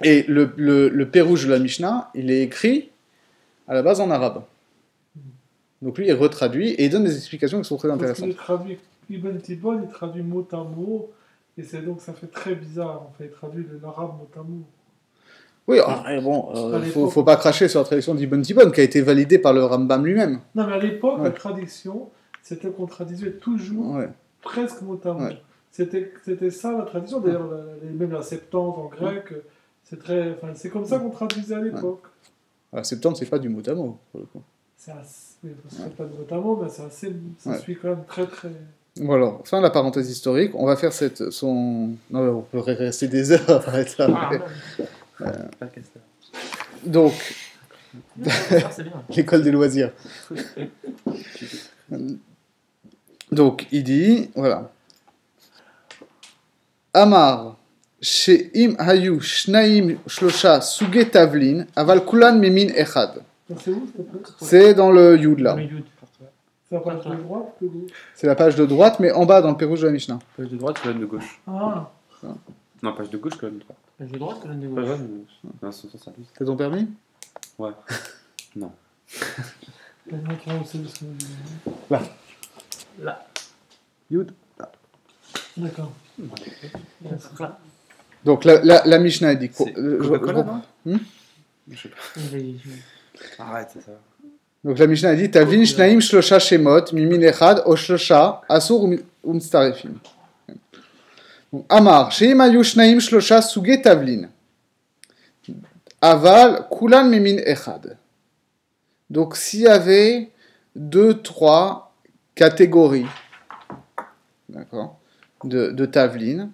Et le Pérouge de la Mishnah, il est écrit à la base en arabe. Donc lui, il retraduit et il donne des explications qui sont très Parce intéressantes. qu'il traduit, Ibn Tibon, il traduit mot à mot, et c'est donc ça fait très bizarre, en fait, il traduit l'arabe mot à mot. Oui, bon, À l'époque. faut pas cracher sur la traduction d'Ibn Tibbon qui a été validée par le Rambam lui-même. Non, mais à l'époque, Ouais. la tradition, c'était qu'on traduisait toujours Ouais. presque mot à mot. Ouais. C'était ça la tradition, d'ailleurs, même la Septante en grec, c'est comme ça qu'on traduisait à l'époque. Alors, septembre, c'est pas du mot à mot, pour le coup. C'est assez, oui, c'est pas de mot à mot, mais ça Ouais. suit quand même très très. Voilà, fin de la parenthèse historique. On va faire Non, mais on peut rester des heures à parler de ça. Ah, mais- Pas Castor. Donc, c'est bien. l'école des loisirs. Donc, il dit, voilà. Amar, she'im hayu shnaim shlosha suge tavlin, aval kulan mimin echad. C'est où, s'il te plaît? C'est dans le Yud là. Le Yud. C'est la page de droite ou de gauche? C'est la page de droite, mais en bas dans le Pérouge de la Mishnah. Page de droite, colonne de gauche. Ah, Non, page de gauche, colonne de droite. Page de droite, colonne de Page de gauche. droite, colonne de gauche. Non, c'est son service. C'est ton permis? Ouais. Non. on montrera où c'est le son. Là. Yud. D'accord. Là. Donc la Mishnah elle dit quoi? C'est Coca-Cola, non Hmm. Je sais pas. Il Arrête, c'est ça. Donc la Mishnah elle dit Tavlin shnaim shlosha shemot mimin echad o shlosha asur umstarefim. Donc, Amar sheim hayu shnaim shlosha suge tavlin. Aval kulan mimin echad. Donc s'il y avait 2-3 catégories, d'accord, de tavlin,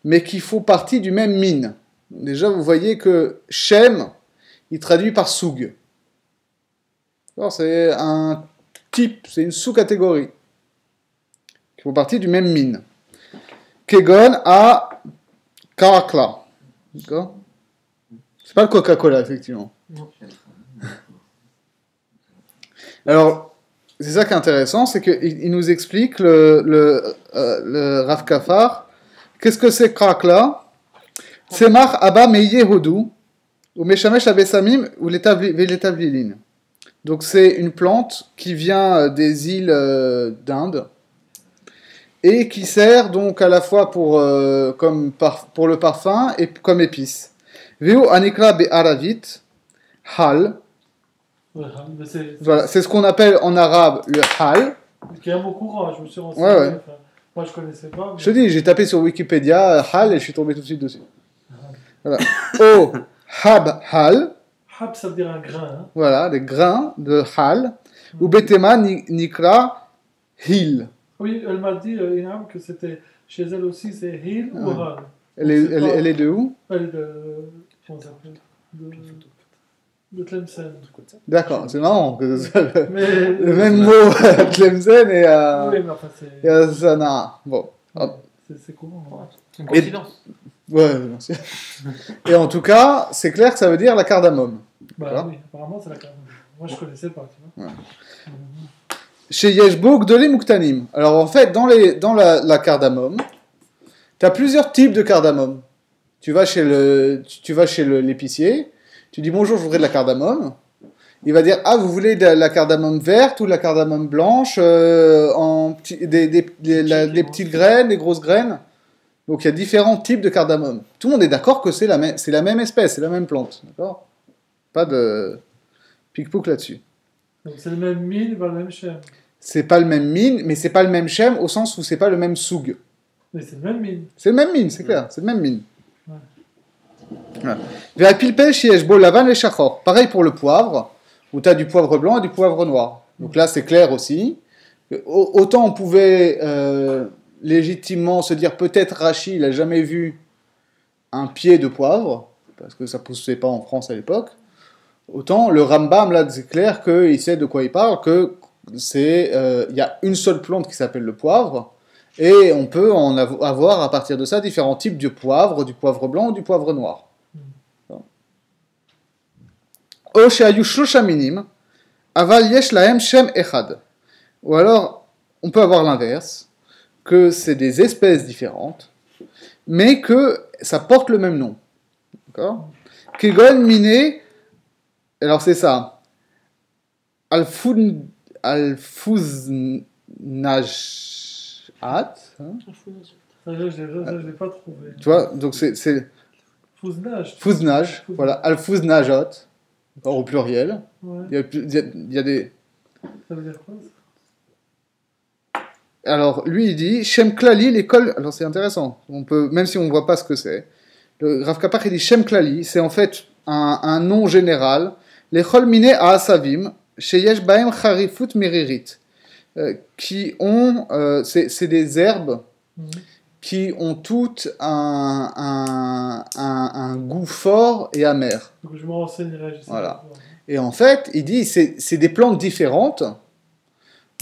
mais qui font partie du même mine. Déjà vous voyez que Shem il traduit par soug. Alors, c'est un type, c'est une sous-catégorie qui font partie du même mine. Kegon a Karakla. D'accord? C'est pas le Coca-Cola, effectivement. Non. Alors, c'est ça qui est intéressant, c'est qu'il nous explique, le Rav Kafar, qu'est-ce que c'est Karakla? Tzemach Abba Meye Hodou, ou Meshamesh Abesamim, ou l'Etavlilin. Donc c'est une plante qui vient des îles d'Inde et qui sert donc à la fois pour le parfum et comme épice. Veo anikra be'aravit hal. Ouais, mais Voilà, c'est ce qu'on appelle en arabe le hal. qui est un mot courant, je me suis renseigné. Ouais. Enfin, moi, je connaissais pas. Mais... Je te dis, j'ai tapé sur Wikipédia hal et je suis tombé tout de suite dessus. Voilà. O hab hal. Hab, ça veut dire un grain. Hein. Voilà, les grains de hal. Ou betema nikra hil. Oui, elle m'a dit, Inam, que c'était chez elle aussi, c'est Hill ou Ouais. Hal. Elle est de où? Elle est de. Comment ça s'appelle de Tlemcen. D'accord, c'est marrant que ce soit Mais. le même mot à Tlemcen et à, Oui, mais enfin, c'est. et à Sanaa. Bon, hop. C'est courant. Hein. C'est une coïncidence. Ouais, merci. Et en tout cas, c'est clair que ça veut dire la cardamome. Bah D'accord. oui, apparemment, c'est la carte. Moi, je connaissais pas, tu vois. Chez Yeshbo Gdolim Muktanim. Alors en fait, dans la cardamome, tu as plusieurs types de cardamome. Tu vas chez l'épicier, tu dis bonjour, je voudrais de la cardamome. Il va dire ah, vous voulez de la cardamome verte ou de la cardamome blanche, des petites graines, des grosses graines. Donc il y a différents types de cardamome. Tout le monde est d'accord que c'est la même espèce, c'est la même plante. D'accord? Pas de pic-pouc là-dessus. Donc, c'est le même mine, pas le même chêne. C'est pas le même mine, mais c'est pas le même shem au sens où c'est pas le même soug. Mais c'est le même mine. C'est le même mine, c'est clair, c'est le même mine. Ouais. Voilà. Ve'apilpel shieshbo lavan et shachor. Pareil pour le poivre, où tu as du poivre blanc et du poivre noir. Donc là, c'est clair aussi. Autant on pouvait légitimement se dire peut-être Rachi, il a jamais vu un pied de poivre, parce que ça poussait pas en France à l'époque. Autant le Rambam, là, c'est clair qu'il sait de quoi il parle, que il y a une seule plante qui s'appelle le poivre, et on peut en avoir à partir de ça différents types de poivre, du poivre blanc ou du poivre noir. O shehayu shlosha minim, aval yesh lahem shem echad. Ou alors, on peut avoir l'inverse, que c'est des espèces différentes, mais que ça porte le même nom. D'accord. Kegon miné, alors c'est ça. Alfouznajat. Hein, Ça, je l'ai pas trouvé. tu vois, donc c'est Fouznage. Fouznaj, voilà, Alfouznajot, au pluriel. Ouais. Il y a des. Ça veut dire quoi ça? Alors, lui, il dit Shem Klali, l'école. Alors, c'est intéressant. On peut, même si on ne voit pas ce que c'est. Le Rav Kapach, il dit Shem Klali, c'est en fait un nom général. L'école miné à Asavim, Sheyesh Baem Charifut Meririt, qui ont. C'est des herbes qui ont toutes un goût fort et amer. Donc je me renseignerai. Je sais Voilà. pas. Et en fait, il dit c'est des plantes différentes.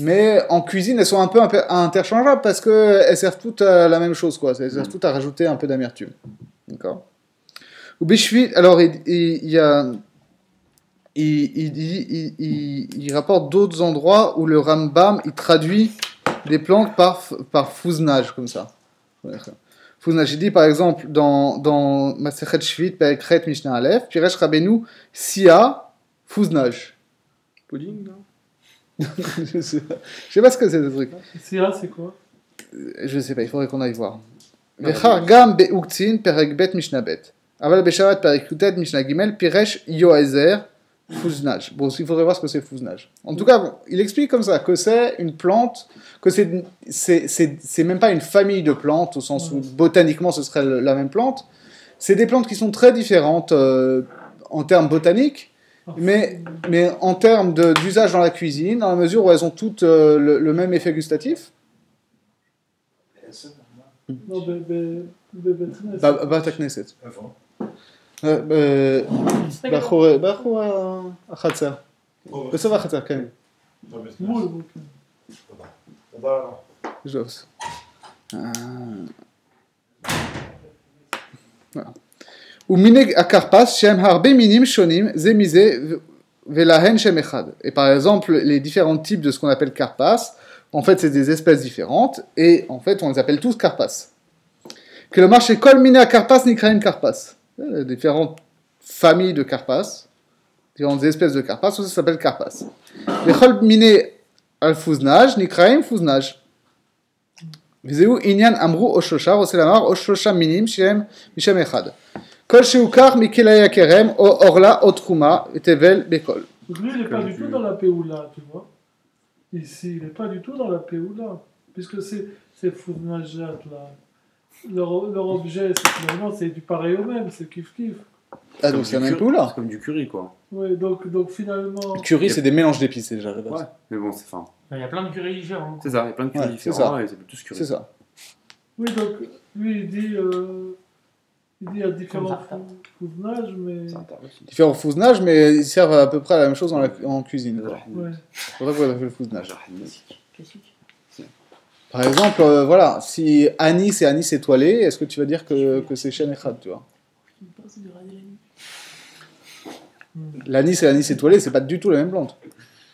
Mais en cuisine, elles sont un peu interchangeables parce qu'elles servent toutes à la même chose, quoi. Elles servent toutes à rajouter un peu d'amertume. D'accord. Ou Bishvit, alors il rapporte d'autres endroits où le Rambam il traduit des plantes par fouznage, comme ça. Fouznage, il dit par exemple dans Masechet Shvit, Perek Mishnah Aleph, Piresh Rabbeinu, Sia, fouznage. Pudding, non? Je sais pas ce que c'est ce truc. Sia, c'est quoi? Je sais pas, il faudrait qu'on aille voir. Vechar gam beuktzin perek bet mishnah bet. Aval besharat perek yutet mishnah gimel piresh yoezer fouznage. Bon, il faudrait voir ce que c'est fouznage. En tout cas, bon, il explique comme ça que c'est une plante, que c'est même pas une famille de plantes au sens où botaniquement ce serait la même plante. C'est des plantes qui sont très différentes en termes botaniques. Mais en termes d'usage dans la cuisine, dans la mesure où elles ont toutes le même effet gustatif. Non, Bat הכנסת. באחור החצר. בסוף החצר, כן. moule. ז'וס. voilà. ומיני הכרפס שהם הרבה מינים שונים זה מזה ולהן שם אחד. Et par exemple, les différents types de ce qu'on appelle carpas, en fait, c'est des espèces différentes et en fait, on les appelle tous carpas. Que le marché kol miné à carpas nikraim carpas. Différentes familles de carpas, différentes espèces de carpas, ça s'appelle carpas. Les kol miné al fouznage nikraim fouznage. וזהו עניין אמרו או שלושה, רוצה לומר או שלושה מינים שהם משם אחד. כל שהוכר מכלאי הכרם או אורלה או תחומה ותבל בכל. Donc lui, il n'est pas du tout dans la Péoula, tu vois. Ici, il n'est pas du tout dans la Péoula. Puisque ces fouznajat là, leur objet, c'est finalement, c'est du pareil au même, c'est kiff-kiff. Ah donc c'est même tout là. C'est comme du curry, quoi. Oui, donc finalement. Curry c'est des mélanges d'épices déjà. à la base. Ouais, mais bon, c'est fin. Il y a plein de currys différents. C'est ça, il y a plein de curry Ouais, c'est différents ça. et c'est tous curry. C'est ça. Oui, donc lui, il dit il y a différents fouznages, mais. Ça intéresse. Différents fouznages mais ils servent à peu près à la même chose en cuisine. quoi. Ouais. C'est pour ça qu'on a fait le fouznage. Classique. Par exemple, voilà, si anis et anis étoilé, est-ce que tu vas dire que c'est Shem Echad, tu vois? L'anis et l'anis étoilé, c'est pas du tout la même plante.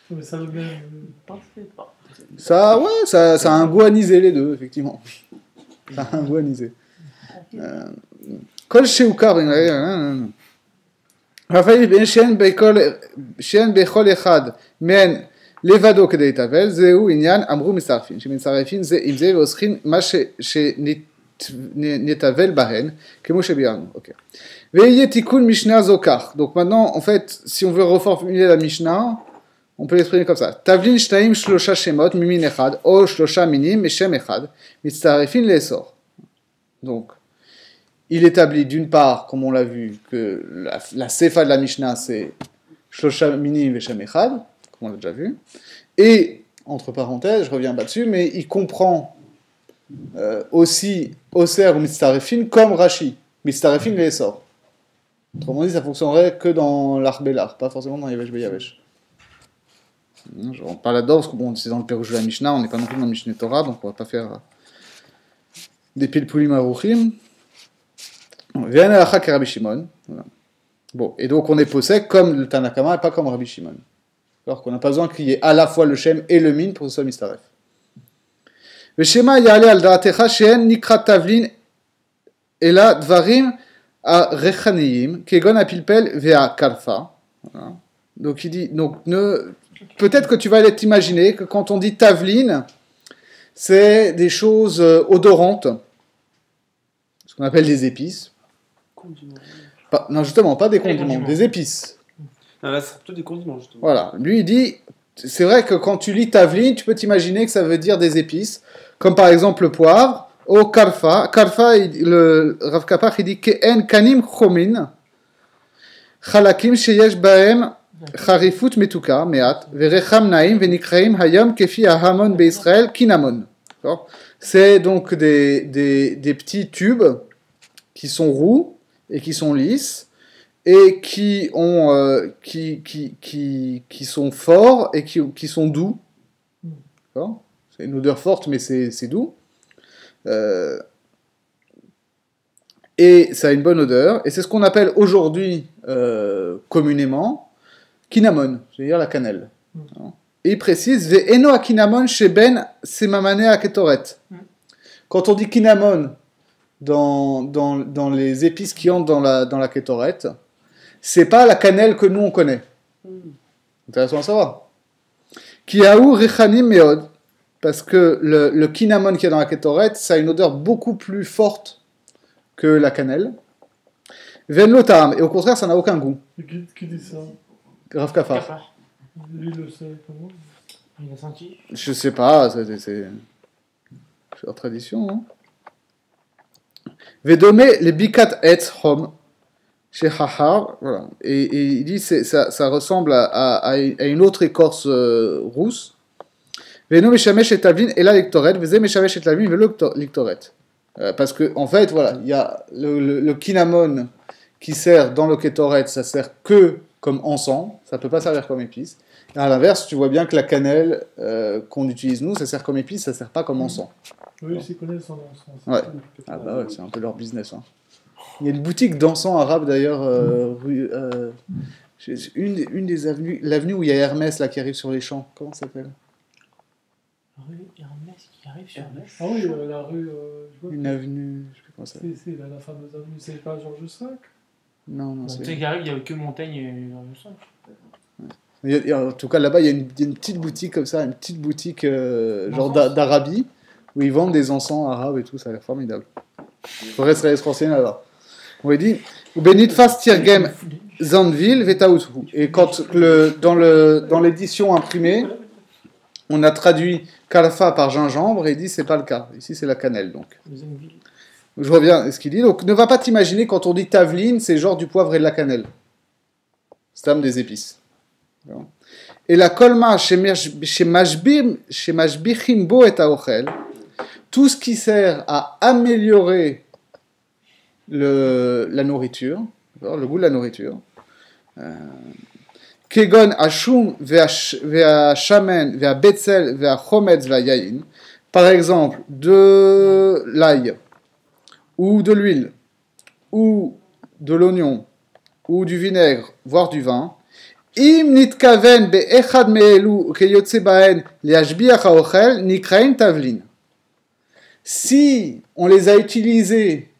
Mais ça veut bien. Parfait, pas. Ça, ouais, ça a un goût anisé les deux, effectivement. Ça a un goût anisé. Kol sheukar, Raphaël ben shen bechol echad men לבדו כדי להתאבל, זהו עניין אמרו מצטרפין, שמצטרפין זה עם זה ועוסקים מה שנתאבל בהן, כמו שביארנו. אוקיי. ויהיה תיקון משנה זו כך. Donc maintenant, en fait, si on veut reformuler la Mishnah, on peut l'exprimer comme ça. תבלין שניים שלושה שמות ממין אחד, או שלושה מינים משם אחד, מצטרפין לאסור. Donc, il établit d'une part, comme on l'a vu, que la sefa de la Mishnah, c'est שלושה מינים ושם אחד, on l'a déjà vu, et, entre parenthèses, je reviens pas dessus, mais il comprend aussi Oser ou Mitzarefin comme Rashi. Mitzarefin les sort. Autrement dit, ça fonctionnerait que dans l'Arbélar, pas forcément dans Yavesh Beyavesh. Je rentre pas là-dedans, parce que bon, c'est dans le Pérouge de la Mishnah, on n'est pas non plus dans le Mishneh Torah, donc on va pas faire des pilpulim aruchim. Viens à la Rabbi Shimon. Voilà. Bon, et donc on est possède comme le Tanakama et pas comme Rabbi Shimon. Alors qu'on n'a pas besoin qu'il y ait à la fois le Shem et le Min pour que ce soit Mistaref. Le schéma yale al da'atecha she'en nikrat tavlin ela dvarim à Rechaneim, Kegon Apilpel Vea Kalfa. Voilà. Donc il dit, peut-être que tu vas t'imaginer que quand on dit tavline, c'est des choses odorantes, ce qu'on appelle des épices. Non, justement, pas des condiments, des épices. Ah, là, c'est plutôt des condiments, justement. Voilà. Lui, il dit, c'est vrai que quand tu lis tavline, tu peux t'imaginer que ça veut dire des épices, comme par exemple le poivre, au karfa. Karfa, le Rav Kapach, il dit Ke'en kanim chomin, chalakim sheyesh baem charifut metuka, meat, verecham naim, venikraim hayam kefi ahamon be'Israël kinamon. C'est donc des petits tubes qui sont roux et qui sont lisses et qui sont forts et qui sont doux. C'est une odeur forte, mais c'est doux. Et ça a une bonne odeur. Et c'est ce qu'on appelle aujourd'hui, communément, kinamon, c'est-à-dire la cannelle. Et il précise, Ve'eno a kinamon sheben semamane a ketoret. Quand on dit kinamon dans les épices qui entrent dans la ketoret, c'est pas la cannelle que nous on connaît. Intéressant à savoir. Kiaou richanim meod, parce que le kinamon qui est dans la ketoret, ça a une odeur beaucoup plus forte que la cannelle. Venlo ta'am, et au contraire, ça n'a aucun goût. Et qui dit ça? Rav Kafar. Cafard. Lui, le sait comment? Il a senti. Je sais pas, c'est leur tradition. Hein. Vedomé les bikat etz hom chez Hahar, voilà. Et il dit ça ressemble à une autre écorce rousse. Veno meshamesh et tavlin et la lectoret, veze meshamesh et tavlin velo lectoret. Parce que en fait, voilà, il y a le kinamon qui sert dans le ketoret, ça sert que comme encens, ça peut pas servir comme épice. Et à l'inverse, tu vois bien que la cannelle qu'on utilise nous, ça sert comme épice, ça sert pas comme encens. Oui, ils s'y connaissent en encens. Ouais. Ah bah ouais, c'est un peu leur business. Hein. Il y a une boutique d'encens arabe d'ailleurs, une des avenues, l'avenue où il y a Hermès là qui arrive sur les champs. Comment ça s'appelle? Rue Hermès qui arrive sur le Ah oui, la rue. Je vois Une avenue, je sais plus comment ça s'appelle. c'est la fameuse avenue, c'est pas Georges V? Non, Tu sais c'est. qu'il arrive, il n'y a que montagne et le sang. En tout cas, là-bas, il y a une petite boutique comme ça, une petite boutique genre d'Arabie, où ils vendent des encens arabes et tout, ça a l'air formidable. Il faudrait se renseigner là-bas. On va dire, ou Benit Fas Tirgem Zandville Vetaoutu. Et quand dans l'édition imprimée, on a traduit Kalfa par gingembre et il dit c'est pas le cas. Ici, c'est la cannelle donc. Je reviens à ce qu'il dit. Donc, ne va pas t'imaginer quand on dit tavline, c'est genre du poivre et de la cannelle. C'est même des épices. Et la kolma chez Mashbichimbo et Aochel, tout ce qui sert à améliorer la nourriture, le goût de la nourriture. Kegon ashum vea shamen vea betzel vea chometz vea yain. Par exemple, de l'ail, ou de l'huile, ou de l'oignon, ou du vinaigre, voire du vin. Im nitkaven be'echad me'elu keyotze baen liashbiach ha'ochel nikrain tavlin. Si on les a utilisés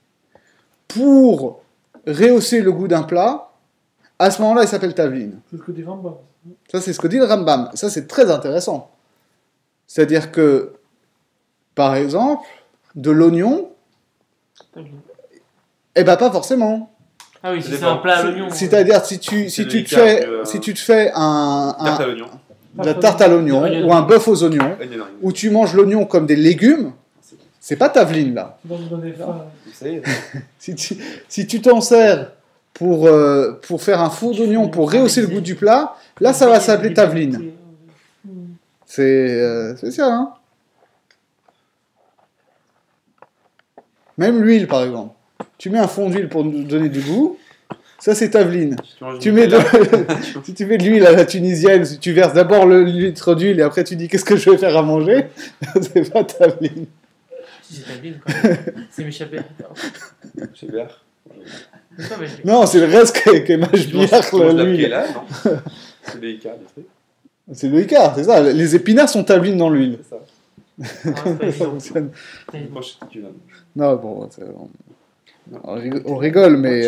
pour rehausser le goût d'un plat, à ce moment-là, il s'appelle tavlin. C'est ce que dit Rambam. Ça, c'est ce que dit le Rambam. Ça, c'est très intéressant. C'est-à-dire que, par exemple, de l'oignon, eh ben pas forcément. Ah oui, si c'est un plat à l'oignon. C'est-à-dire, si tu te fais de la tarte à l'oignon, ou un bœuf aux oignons, où tu manges l'oignon comme des légumes, c'est pas tavline, là. Si tu t'en sers pour faire un four d'oignon, pour rehausser le goût du plat, là, ça va s'appeler tavline. C'est ça, hein. Même l'huile, par exemple. Tu mets un fond d'huile pour nous donner du goût, ça c'est tavline. Si tu mets de l'huile à la tunisienne, si tu verses d'abord le litre d'huile et après tu dis qu'est-ce que je vais faire à manger, c'est pas tavline. Si c'est tavline, quoi. C'est m'échapper. Non, c'est le reste qui est mâche-bière, l'huile. C'est le Icar, des trucs. C'est le Icar, c'est ça. Les épinards sont tavlines dans l'huile. C'est ça. Ça fonctionne. Moi, je sais que tu l'as. Non, bon, On rigole, mais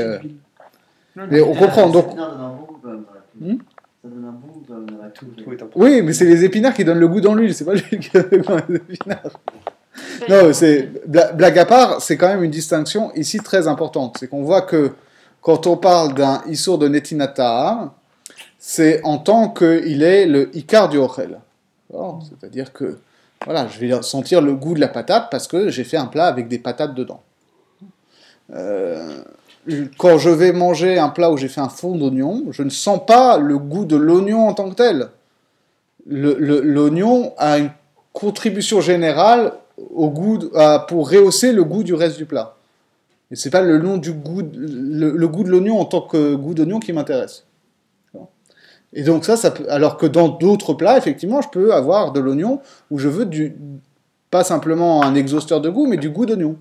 on comprend. Donc, Ça donne un bon goût quand même dans la cuisine. Hmm. Ça donne un bon goût quand même dans la Tout cuisine. est important. oui, mais c'est les épinards qui donnent le goût dans l'huile, c'est pas l'huile qui donne le goût dans les épinards. Non, c'est blague à part, c'est quand même une distinction ici très importante. C'est qu'on voit que quand on parle d'un issour de netinata, c'est en tant qu'il est le ikar du ochel. C'est-à-dire que voilà, je vais sentir le goût de la patate parce que j'ai fait un plat avec des patates dedans. Quand je vais manger un plat où j'ai fait un fond d'oignon, je ne sens pas le goût de l'oignon en tant que tel. L'oignon a une contribution générale au goût, pour rehausser le goût du reste du plat. Et c'est pas le goût de l'oignon en tant que goût d'oignon qui m'intéresse. Et donc ça peut, alors que dans d'autres plats, effectivement, je peux avoir de l'oignon où je veux pas simplement un exhausteur de goût, mais du goût d'oignon.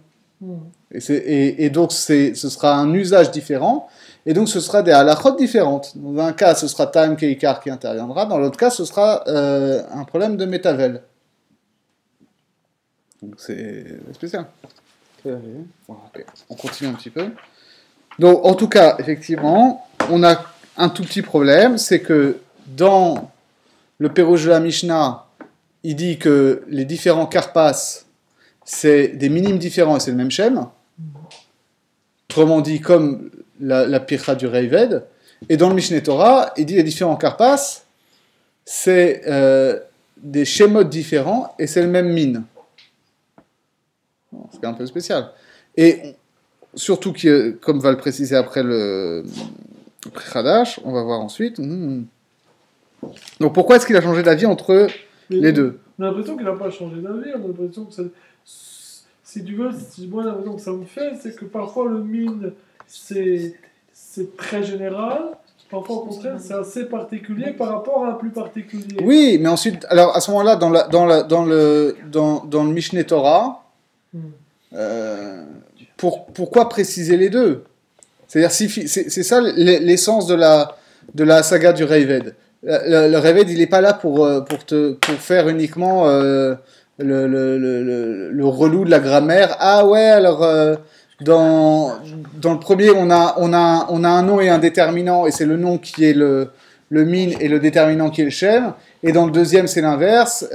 Et donc ce sera un usage différent, et donc ce sera des halachot différentes. Dans un cas, ce sera Taim Keikar qui interviendra, dans l'autre cas, ce sera un problème de métavel. Donc c'est spécial. Bon, okay. On continue un petit peu. Donc en tout cas, effectivement, on a un tout petit problème, c'est que dans le Pérouge de la Mishnah, il dit que les différents karpas, c'est des minimes différents et c'est le même shem. Autrement dit, comme la pircha du Reived. Et dans le Mishneh Torah, il dit les différents karpas, c'est des shemot différents et c'est le même mine. C'est un peu spécial. Et surtout, comme va le préciser après le Khadash, on va voir ensuite. Donc pourquoi est-ce qu'il a changé d'avis entre les deux? On a l'impression qu'il n'a pas changé d'avis, on a l'impression que ça... Si tu veux, moi l'impression que ça me fait, c'est que parfois le mine, c'est très général, parfois au contraire, c'est assez particulier par rapport à un plus particulier. Oui, mais ensuite, alors à ce moment-là, dans le Mishneh Torah, pourquoi préciser les deux? C'est-à-dire, c'est ça l'essence de la saga du Reived. Le Reived, il n'est pas là pour faire uniquement le relou de la grammaire. Ah ouais, alors dans le premier, on a un nom et un déterminant, et c'est le nom qui est le mine et le déterminant qui est le shem. Et dans le deuxième, c'est l'inverse.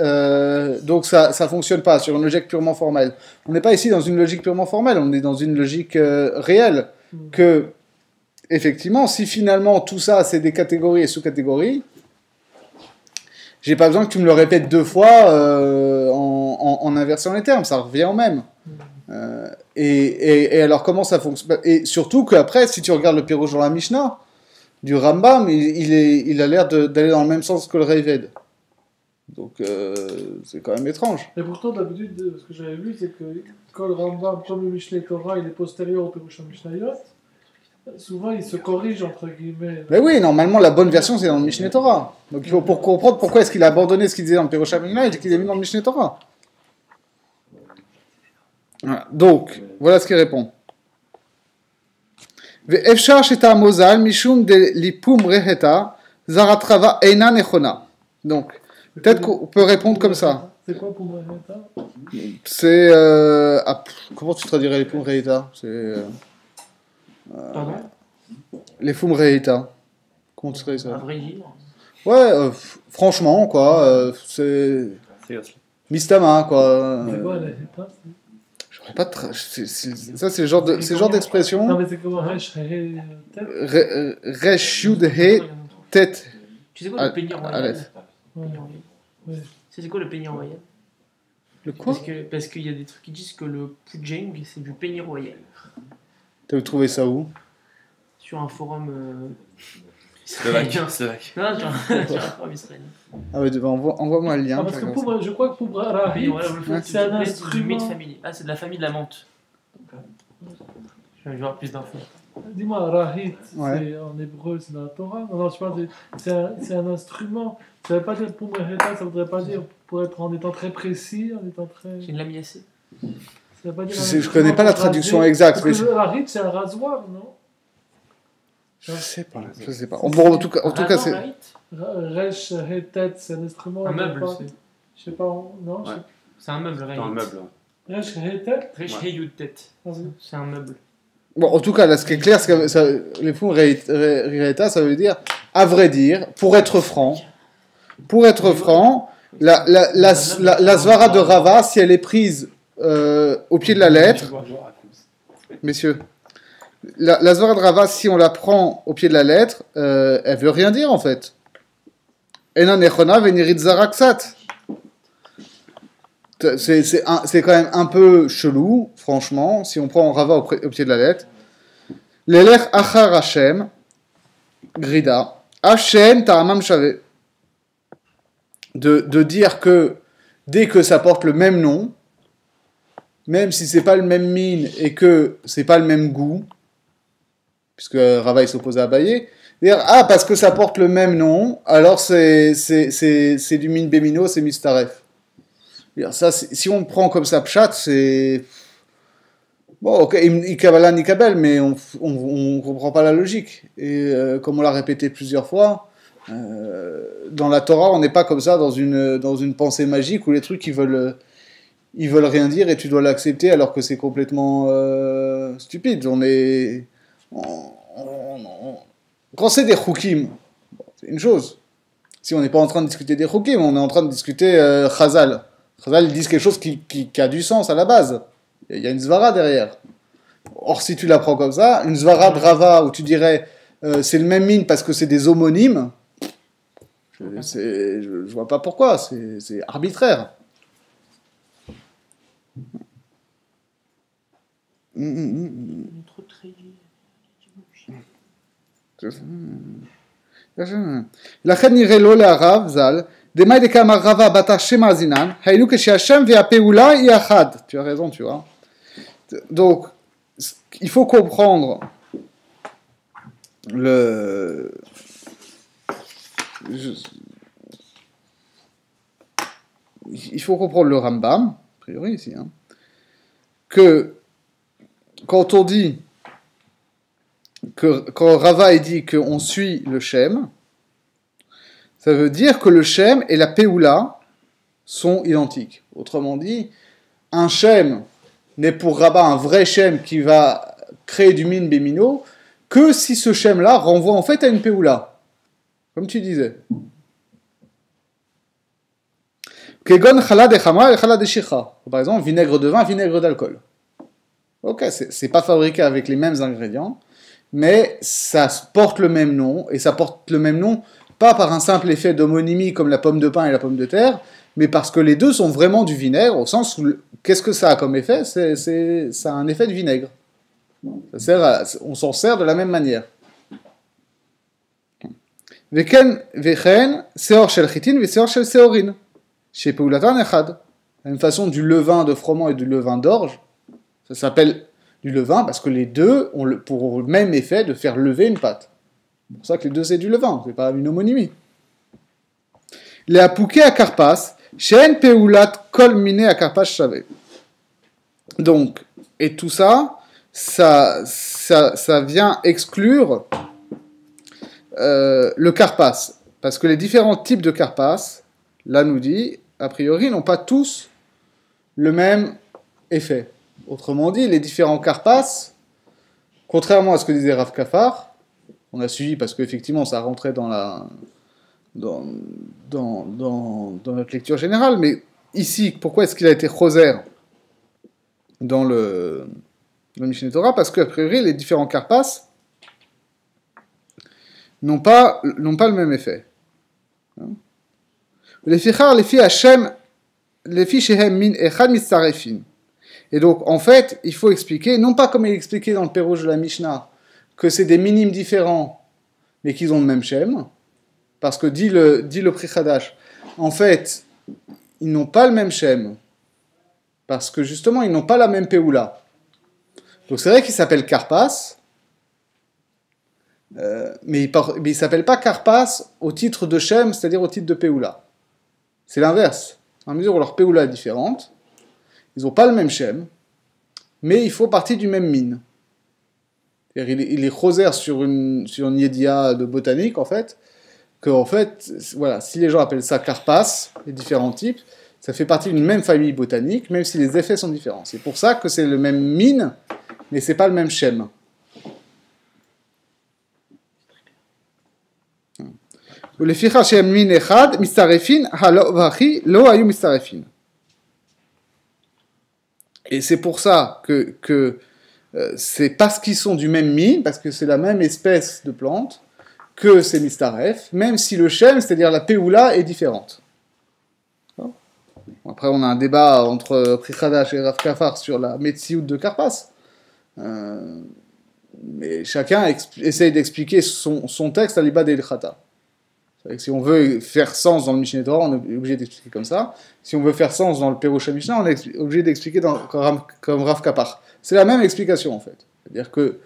Donc ça fonctionne pas sur une logique purement formelle. On n'est pas ici dans une logique purement formelle, on est dans une logique réelle. Que, effectivement, si finalement tout ça, c'est des catégories et sous-catégories, j'ai pas besoin que tu me le répètes deux fois en inversant les termes, ça revient au même. Et alors, comment ça fonctionne? Et surtout qu'après, si tu regardes le Pirouge dans la Mishnah, du Rambam, il a l'air d'aller dans le même sens que le Reived. Donc, c'est quand même étrange. Et pourtant, d'habitude, ce que j'avais vu, c'est que quand le Rambam, comme le Mishneh Torah, il est postérieur au Pirouche Mishnayot, souvent il se corrige, entre guillemets. Mais oui, normalement, la bonne version, c'est dans le Mishneh Torah. Donc, il faut pour comprendre pourquoi est-ce qu'il a abandonné ce qu'il disait dans le Pirouche Mishnayot et qu'il l'a mis dans le Mishneh Torah. Voilà. Donc, voilà ce qu'il répond. Ve'efshar sheta mozal mishum de lipum reheta zaratrava eina nechona. Donc, peut-être qu'on peut répondre comme ça. C'est quoi pour Reheta? C'est comment tu traduirais les fum reheta? C'est Pardon? les fum reheta. Comment tu traduis À ça? vrai dire. Ouais, franchement, quoi, c'est C'est mistama, quoi. C'est quoi Reheta? J'aurais pas ça, c'est le genre d'expression. Non, mais c'est comment Resh, Rehe, Resh yud he tet. Tu sais quoi le peigneur royal? Aleph. Ouais. C'est quoi le peigneur royal? Le quoi? Parce qu'il y a des trucs qui disent que le pujeng, c'est du peigneur royal. T'as trouvé ça où? Sur un forum. Slovaque. Non, sur un forum israélien. Ah ouais, envoie-moi le lien. Ah, parce que je regarde pour, je crois que pour Rahit, Oui, voilà, vous le faites, c'est un s'il vous plaît, instrument. du mythe familier. Ah, c'est de la famille de la menthe. Je vais voir plus d'infos. Dis-moi, Rahit, Ouais. c'est en hébreu, c'est dans la Torah. Non, je parle c'est un instrument. Ça ne veut pas dire pour Reheta, ça ne voudrait pas dire pour être en étant très précis, en étant très. J'ai une lamiacée. Ça veut pas dire Je connais pas la traduction exacte. Parce que Mais le Rahit, c'est un rasoir, non? je sais pas. Bon, en tout cas, c'est. Resh, Hetet, c'est un instrument. Un on meuble, peut pas- c'est. Je sais pas, non? Ouais. C'est un meuble, Dans un Rahit. meuble. Resh, Hetet. Resh Ouais. Heyutet. Vas-y. C'est un meuble. Bon, en tout cas, là, ce qui est clair, c'est que les fous réita, ça veut dire, à vrai dire, pour être franc, la svara de Rava, si elle est prise au pied de la lettre, messieurs, la svara de Rava, si on la prend au pied de la lettre, elle veut rien dire en fait. Ena nechona venirit zaraksat. C'est quand même un peu chelou, franchement, si on prend Rava au pied de la lettre. L'elech achar Hashem, grida, Hashem ta'amam shave. De dire que dès que ça porte le même nom, même si c'est pas le même mine et que c'est pas le même goût, puisque Rava il s'oppose à Abaye, dire parce que ça porte le même nom, alors c'est du mine bémino, c'est mistaref. Ça, si on prend comme ça pshat, c'est bon, ok, ikabala nikabel, mais on comprend pas la logique. Et comme on l'a répété plusieurs fois, dans la Torah, on n'est pas comme ça dans une pensée magique où les trucs ils veulent rien dire et tu dois l'accepter alors que c'est complètement stupide. Quand c'est des chukim, c'est une chose. Si on n'est pas en train de discuter des chukim, on est en train de discuter Chazal. Chazal, ils disent quelque chose qui a du sens à la base. Il y a une svara derrière. Or, si tu la prends comme ça, une svara de Rava où tu dirais c'est le même mine parce que c'est des homonymes, je vois pas pourquoi, c'est arbitraire. Trop לכן נראה לו להרב ז"ל, דמאי דקאמר רבא בת השם מאזינן, היינו כשהשם והפעולה היא אחד. Tu as raison, tu vois. Donc, il faut comprendre il faut comprendre le Rambam, a priori ici, hein, que quand on dit quand Rava dit qu'on suit le Shem, ça veut dire que le Shem et la Péoula sont identiques. Autrement dit, un Shem n'est pour Rava un vrai Shem qui va créer du min bémino que si ce Shem-là renvoie en fait à une Péoula. Comme tu disais. Kegon chalad et chama et chalad et shicha. Par exemple, vinaigre de vin, vinaigre d'alcool. Ok, c'est pas fabriqué avec les mêmes ingrédients, mais ça porte le même nom, et ça porte le même nom pas par un simple effet d'homonymie comme la pomme de pin et la pomme de terre, mais parce que les deux sont vraiment du vinaigre, au sens où, qu'est-ce que ça a comme effet ? Ça a un effet de vinaigre. On s'en sert de la même manière. Vechen, seor shel chitin, seor shel seorin. Chez Peulatan echad. La même façon du levain de froment et du levain d'orge, ça s'appelle du levain parce que les deux ont pour le même effet de faire lever une pâte. C'est pour ça que les deux c'est du levain, c'est pas une homonymie. Les apouké à karpas, shen peulat kol miné à karpas shavé. Donc, et tout ça vient exclure le karpas. Parce que les différents types de karpas, là nous dit, a priori, n'ont pas tous le même effet. Autrement dit, les différents karpas, contrairement à ce que disait Rav Kafar, on a suivi parce qu'effectivement ça rentrait dans notre lecture générale, mais ici, pourquoi est-ce qu'il a été choser dans le Mishneh Torah ? Parce qu'a priori, les différents karpas n'ont pas le même effet. Les fichar, les filles Hashem, les filles shehem min echad mitzarefin. Et donc, en fait, il faut expliquer, non pas comme il est expliqué dans le Pérouge de la Mishnah, que c'est des minimes différents, mais qu'ils ont le même shem, parce que dit le Pri Chadash, en fait, ils n'ont pas le même shem, parce que justement, ils n'ont pas la même Péoula. Donc c'est vrai qu'il s'appelle Karpas, mais il ne s'appelle pas Karpas au titre de shem, c'est-à-dire au titre de Péoula. C'est l'inverse. À mesure où leur Péoula est différente, ils n'ont pas le même shem, mais ils font partie du même mine. Il est choser sur une yédia de botanique, en fait, que, en fait, voilà, si les gens appellent ça karpas, les différents types, ça fait partie d'une même famille botanique, même si les effets sont différents. C'est pour ça que c'est le même mine, mais c'est pas le même shem. ולפיכך שהם מין אחד, מצטרפין, הלא והכי, לא היו מצטרפין. Et c'est pour ça que c'est parce qu'ils sont du même mine, parce que c'est la même espèce de plante, que c'est mistaref, même si le shem, c'est-à-dire la péoula, est différente. Bon. Après, on a un débat entre Pri Hadash et Rav Kafar sur la Metsiout de Karpas. Mais chacun essaye d'expliquer son texte à l'Ibad et l'Chata. Si on veut faire sens dans le Mishneh Torah, on est obligé d'expliquer comme ça. Si on veut faire sens dans le Perush Mishnah, on est obligé d'expliquer comme Rav Kapar. C'est la même explication en fait. C'est-à-dire que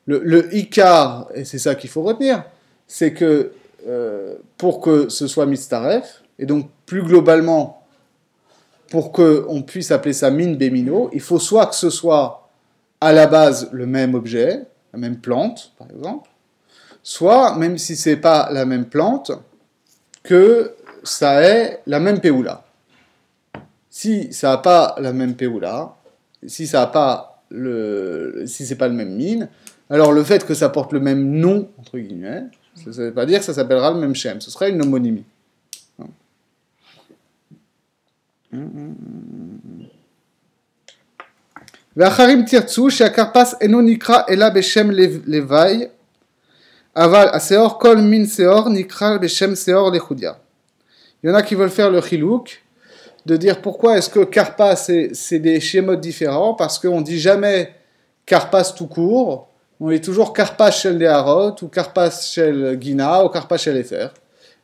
le Ikar, et c'est ça qu'il faut retenir, c'est que pour que ce soit Mitzaref, et donc plus globalement, pour qu'on puisse appeler ça Min Bemino, il faut soit que ce soit à la base le même objet, la même plante par exemple, soit, même si c'est pas la même plante, que ça ait la même péoula. Si ça n'a pas la même péoula, si c'est pas le même mine, alors le fait que ça porte le même nom, entre guillemets, ça ne veut pas dire que ça s'appellera le même shem, ce serait une homonymie. ואחרים תרצו שהכרפס אינו נקרא אלא בשם לוואי, אבל השאור, כל מין שאור נקרא בשם שאור לחודיה. Il y en a qui veulent faire le chilouk, de dire pourquoi est-ce que karpas c'est des schémas différents, parce qu'on ne dit jamais karpas tout court, on dit toujours karpas shel neharot, ou karpas shel gina, ou karpas shel efer.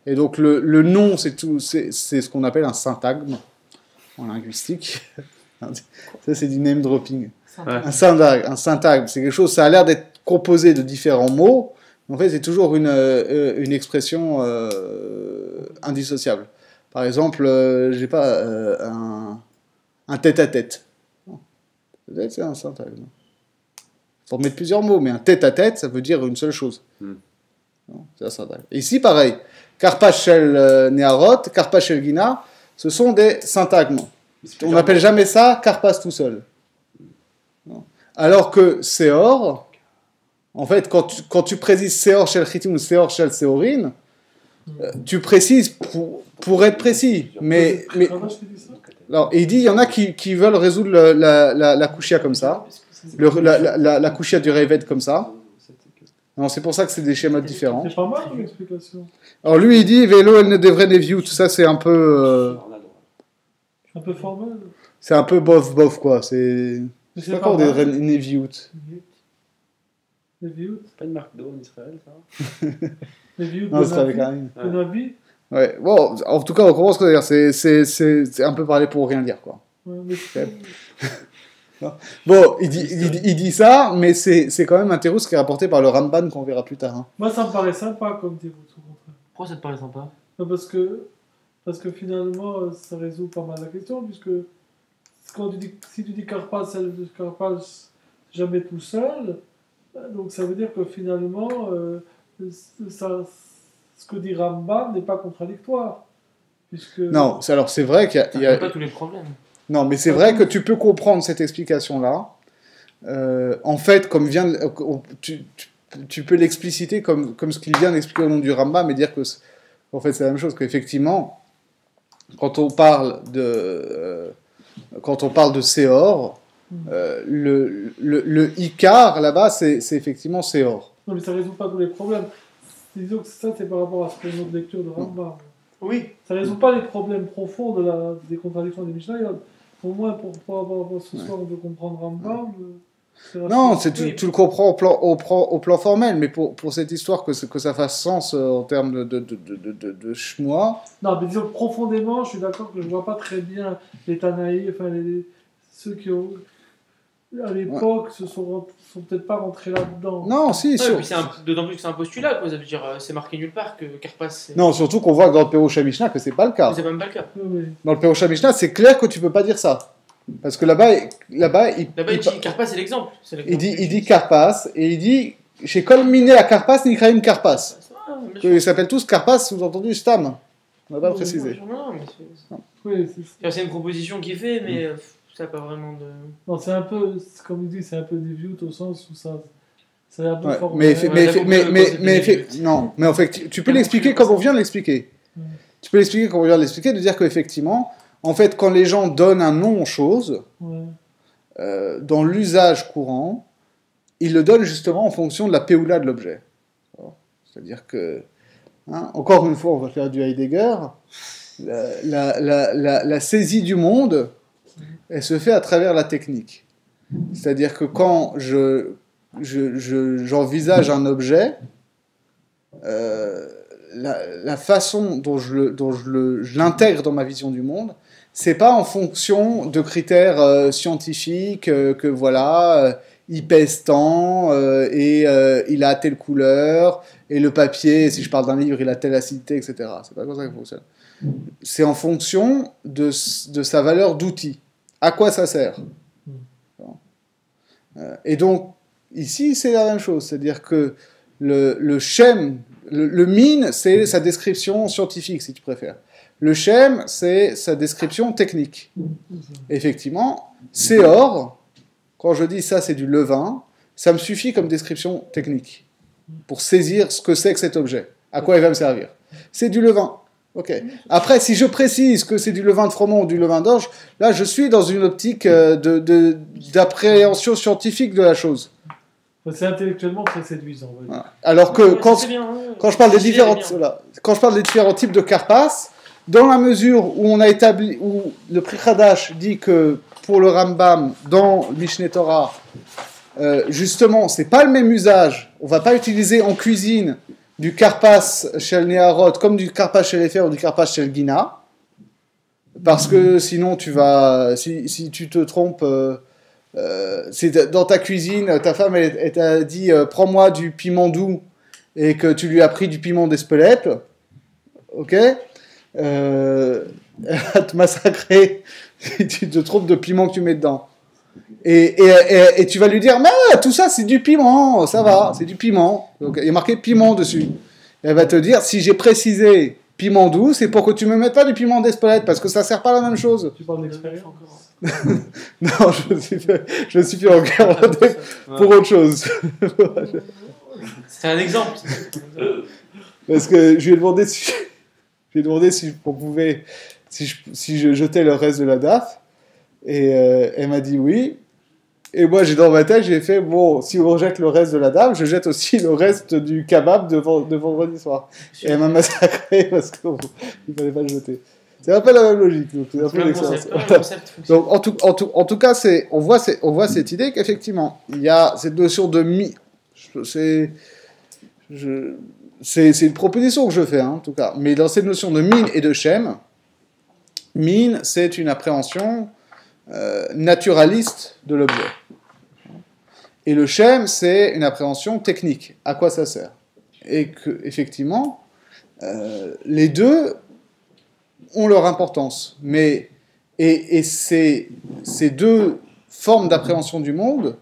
Et donc le nom c'est ce qu'on appelle un syntagme en linguistique. Ça c'est du name dropping. Ouais. Un syntagme, c'est quelque chose, ça a l'air d'être composé de différents mots. En fait, c'est toujours une expression indissociable. Par exemple, j'ai pas un tête-à-tête. Tête-à-tête, c'est un syntagme. Il faut mettre plusieurs mots, mais un tête-à-tête, ça veut dire une seule chose. Non, c'est un syntagme. Et ici, pareil. Karpa shel neharot, karpa shel gina, ce sont des syntagmes. On n'appelle jamais ça karpas tout seul. Non. Alors que seor, en fait, quand tu précises Seor Shel Chitim ou Seor Shel Seorin, tu précises pour être précis. Mais alors, il dit, il y en a qui veulent résoudre la kushia comme ça, la kushia du Réved comme ça. Non, c'est pour ça que c'est des schémas différents. C'est pas mal l'explication. Alors lui, il dit, Vélo, elle ne devrait neview, tout ça, c'est un peu... Un peu formel. c'est un peu bof, quoi. C'est... Mais Je sais pas quand on devrait neview. Les vieux. Pas une marque d'eau en Israël, ça? Les vieux Non, c'est avec Karim. de Navi. Ouais, bon, en tout cas, on comprend ce que je veux dire. C'est un peu parler pour rien dire, quoi. Ouais, mais... Bon, il dit ça, mais c'est quand même un terreau qui est rapporté par le Ramban qu'on verra plus tard. Hein. Moi, ça me paraît sympa comme Théout, au contraire. Pourquoi ça te paraît sympa? Non, parce que finalement, ça résout pas mal la question, puisque quand si tu dis Karpas, jamais tout seul, donc ça veut dire que finalement, ce que dit Rambam n'est pas contradictoire. Puisque... Non, alors c'est vrai qu'il y a... pas tous les problèmes. Non, mais c'est vrai que tu peux comprendre cette explication-là. En fait, comme tu peux l'expliciter comme ce qu'il vient d'expliquer au nom du Rambam, et dire que en fait c'est la même chose, qu'effectivement, quand on parle de Seor, le Icar là-bas, c'est effectivement Seor. Non, mais ça résout pas tous les problèmes. Disons que ça, c'est par rapport à ce que notre lecture de Rambam. Oui. Ça résout pas les problèmes profonds des contradictions des Mishnayot. Au moins, pour ce soir, on veut comprendre Rambam. Non, tu le comprends au plan formel, mais pour cette histoire que ça fasse sens en termes de shmoa. Non, mais disons que profondément, je suis d'accord que je vois pas très bien les Tanaïs, enfin ceux qui ont à l'époque sont peut-être pas rentrés là-dedans. Non, si. Ouais, puis d'autant plus que c'est un postulat, quoi. Ça veut dire, c'est marqué nulle part que Karpas. C'est... Non, surtout qu'on voit dans le Perusha Mishnah que c'est pas le cas. Mais c'est même pas le cas. Oui. Dans le Perusha Mishnah, c'est clair que tu peux pas dire ça. Parce que là-bas, il dit Karpas, c'est l'exemple. Il dit Karpas, et il dit chez Kol Miné à Karpas, Nikraim Karpas. Ils s'appellent tous Karpas, sous-entendu Stam. On n'a pas précisé. Non, mais Oui, c'est une proposition qui est faite, mais ça n'a pas vraiment de. Non, c'est un peu, comme il dit, c'est un peu déviant au sens où C'est un peu Ouais, fort. non, mais en fait, tu peux l'expliquer comme on vient de l'expliquer. Tu peux l'expliquer comme on vient de l'expliquer, de dire qu'effectivement, en fait, quand les gens donnent un nom aux choses, Ouais. dans l'usage courant, ils le donnent justement en fonction de la péoula de l'objet. C'est-à-dire que, hein, encore une fois, on va faire du Heidegger, la saisie du monde, elle se fait à travers la technique. C'est-à-dire que quand j'envisage un objet, la façon dont je l'intègre dans ma vision du monde, c'est pas en fonction de critères scientifiques, que voilà, il pèse tant, et il a telle couleur, et le papier, si je parle d'un livre, il a telle acidité, etc. C'est pas comme ça que ça fonctionne. C'est en fonction de sa valeur d'outil. À quoi ça sert ? Et donc, ici, c'est la même chose. C'est-à-dire que le schème, le min, c'est sa description scientifique, si tu préfères. Le schème, c'est sa description technique. Effectivement, c'est or. Quand je dis ça, c'est du levain, ça me suffit comme description technique pour saisir ce que c'est que cet objet. À quoi il va me servir ? C'est du levain. Ok. Après, si je précise que c'est du levain de froment ou du levain d'orge, là, je suis dans une optique d'appréhension scientifique de la chose. C'est intellectuellement très séduisant. Ouais. Voilà. Alors que Ouais, quand c'est bien, ouais. je parle des C'est différents, bien. voilà, quand je parle des différents types de karpas, dans la mesure où on a établi, où le Pri Hadash dit que pour le Rambam dans le Mishneh Torah, justement, c'est pas le même usage. On va pas utiliser en cuisine du karpas chez le Neharot comme du karpas chez les fers ou du karpas chez le Gina, parce que sinon tu vas, si tu te trompes, si dans ta cuisine, ta femme elle t'a dit prends-moi du piment doux et que tu lui as pris du piment d'Espelette, ok, elle va te massacrer si tu te trompes de piment que tu mets dedans. Et tu vas lui dire, mais tout ça c'est du piment, ça va, c'est du piment. Donc il y a marqué piment dessus. Et elle va te dire, si j'ai précisé piment doux, c'est pour que tu me mettes pas du piment d'Espelette, parce que ça sert pas à la même chose. Tu parles d'expérience. Non, je suis plus encore pour autre chose. C'est un exemple. Parce que je lui ai demandé si on pouvait, si je jetais le reste de la DAF, et elle m'a dit oui. Et moi, dans ma tête, j'ai fait bon, si on jette le reste de la DAF, je jette aussi le reste du kebab de vendredi soir. Et elle m'a massacré parce qu'il ne fallait pas le jeter. C'est un peu la même logique. Donc c'est un peu l'expérience. Donc en tout cas, on voit cette idée qu'effectivement, il y a cette notion de c'est une proposition que je fais, hein, en tout cas. Mais dans cette notion de min et de shem, min, c'est une appréhension naturaliste de l'objet. Et le shem, c'est une appréhension technique. À quoi ça sert ? Et que, effectivement, les deux ont leur importance. Mais, et c'est ces deux formes d'appréhension du monde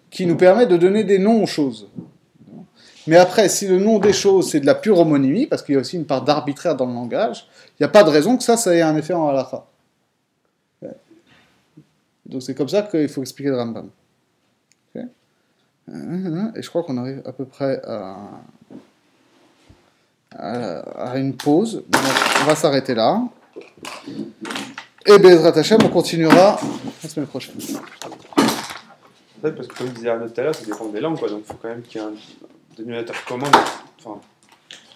qui nous permettent de donner des noms aux choses. Mais après, si le nom des choses, c'est de la pure homonymie, parce qu'il y a aussi une part d'arbitraire dans le langage, il n'y a pas de raison que ça ait un effet en halakha. Donc c'est comme ça qu'il faut expliquer le Rambam. Okay. Et je crois qu'on arrive à peu près à une pause. Donc, on va s'arrêter là. Et Bezrat Hashem, on continuera la semaine prochaine. En fait, parce que comme disait Arnaud tout à l'heure, ça dépend des langues, quoi. Donc il faut quand même qu'il y ait un dénominateur commun, enfin, pour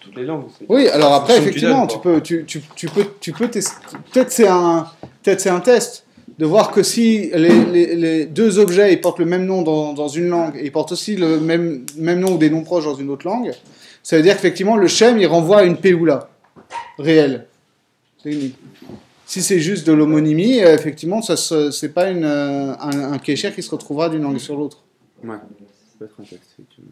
toutes les langues. Oui, alors après, fonction effectivement, du tu peux tester. Peut-être c'est un test de voir que si les deux objets ils portent le même nom dans une langue et ils portent aussi le même nom ou des noms proches dans une autre langue, ça veut dire qu'effectivement le shem il renvoie à une péoula réelle. Si c'est juste de l'homonymie, effectivement, c'est pas un kécher qui se retrouvera d'une langue sur l'autre. Ouais, ça peut être un texte, effectivement.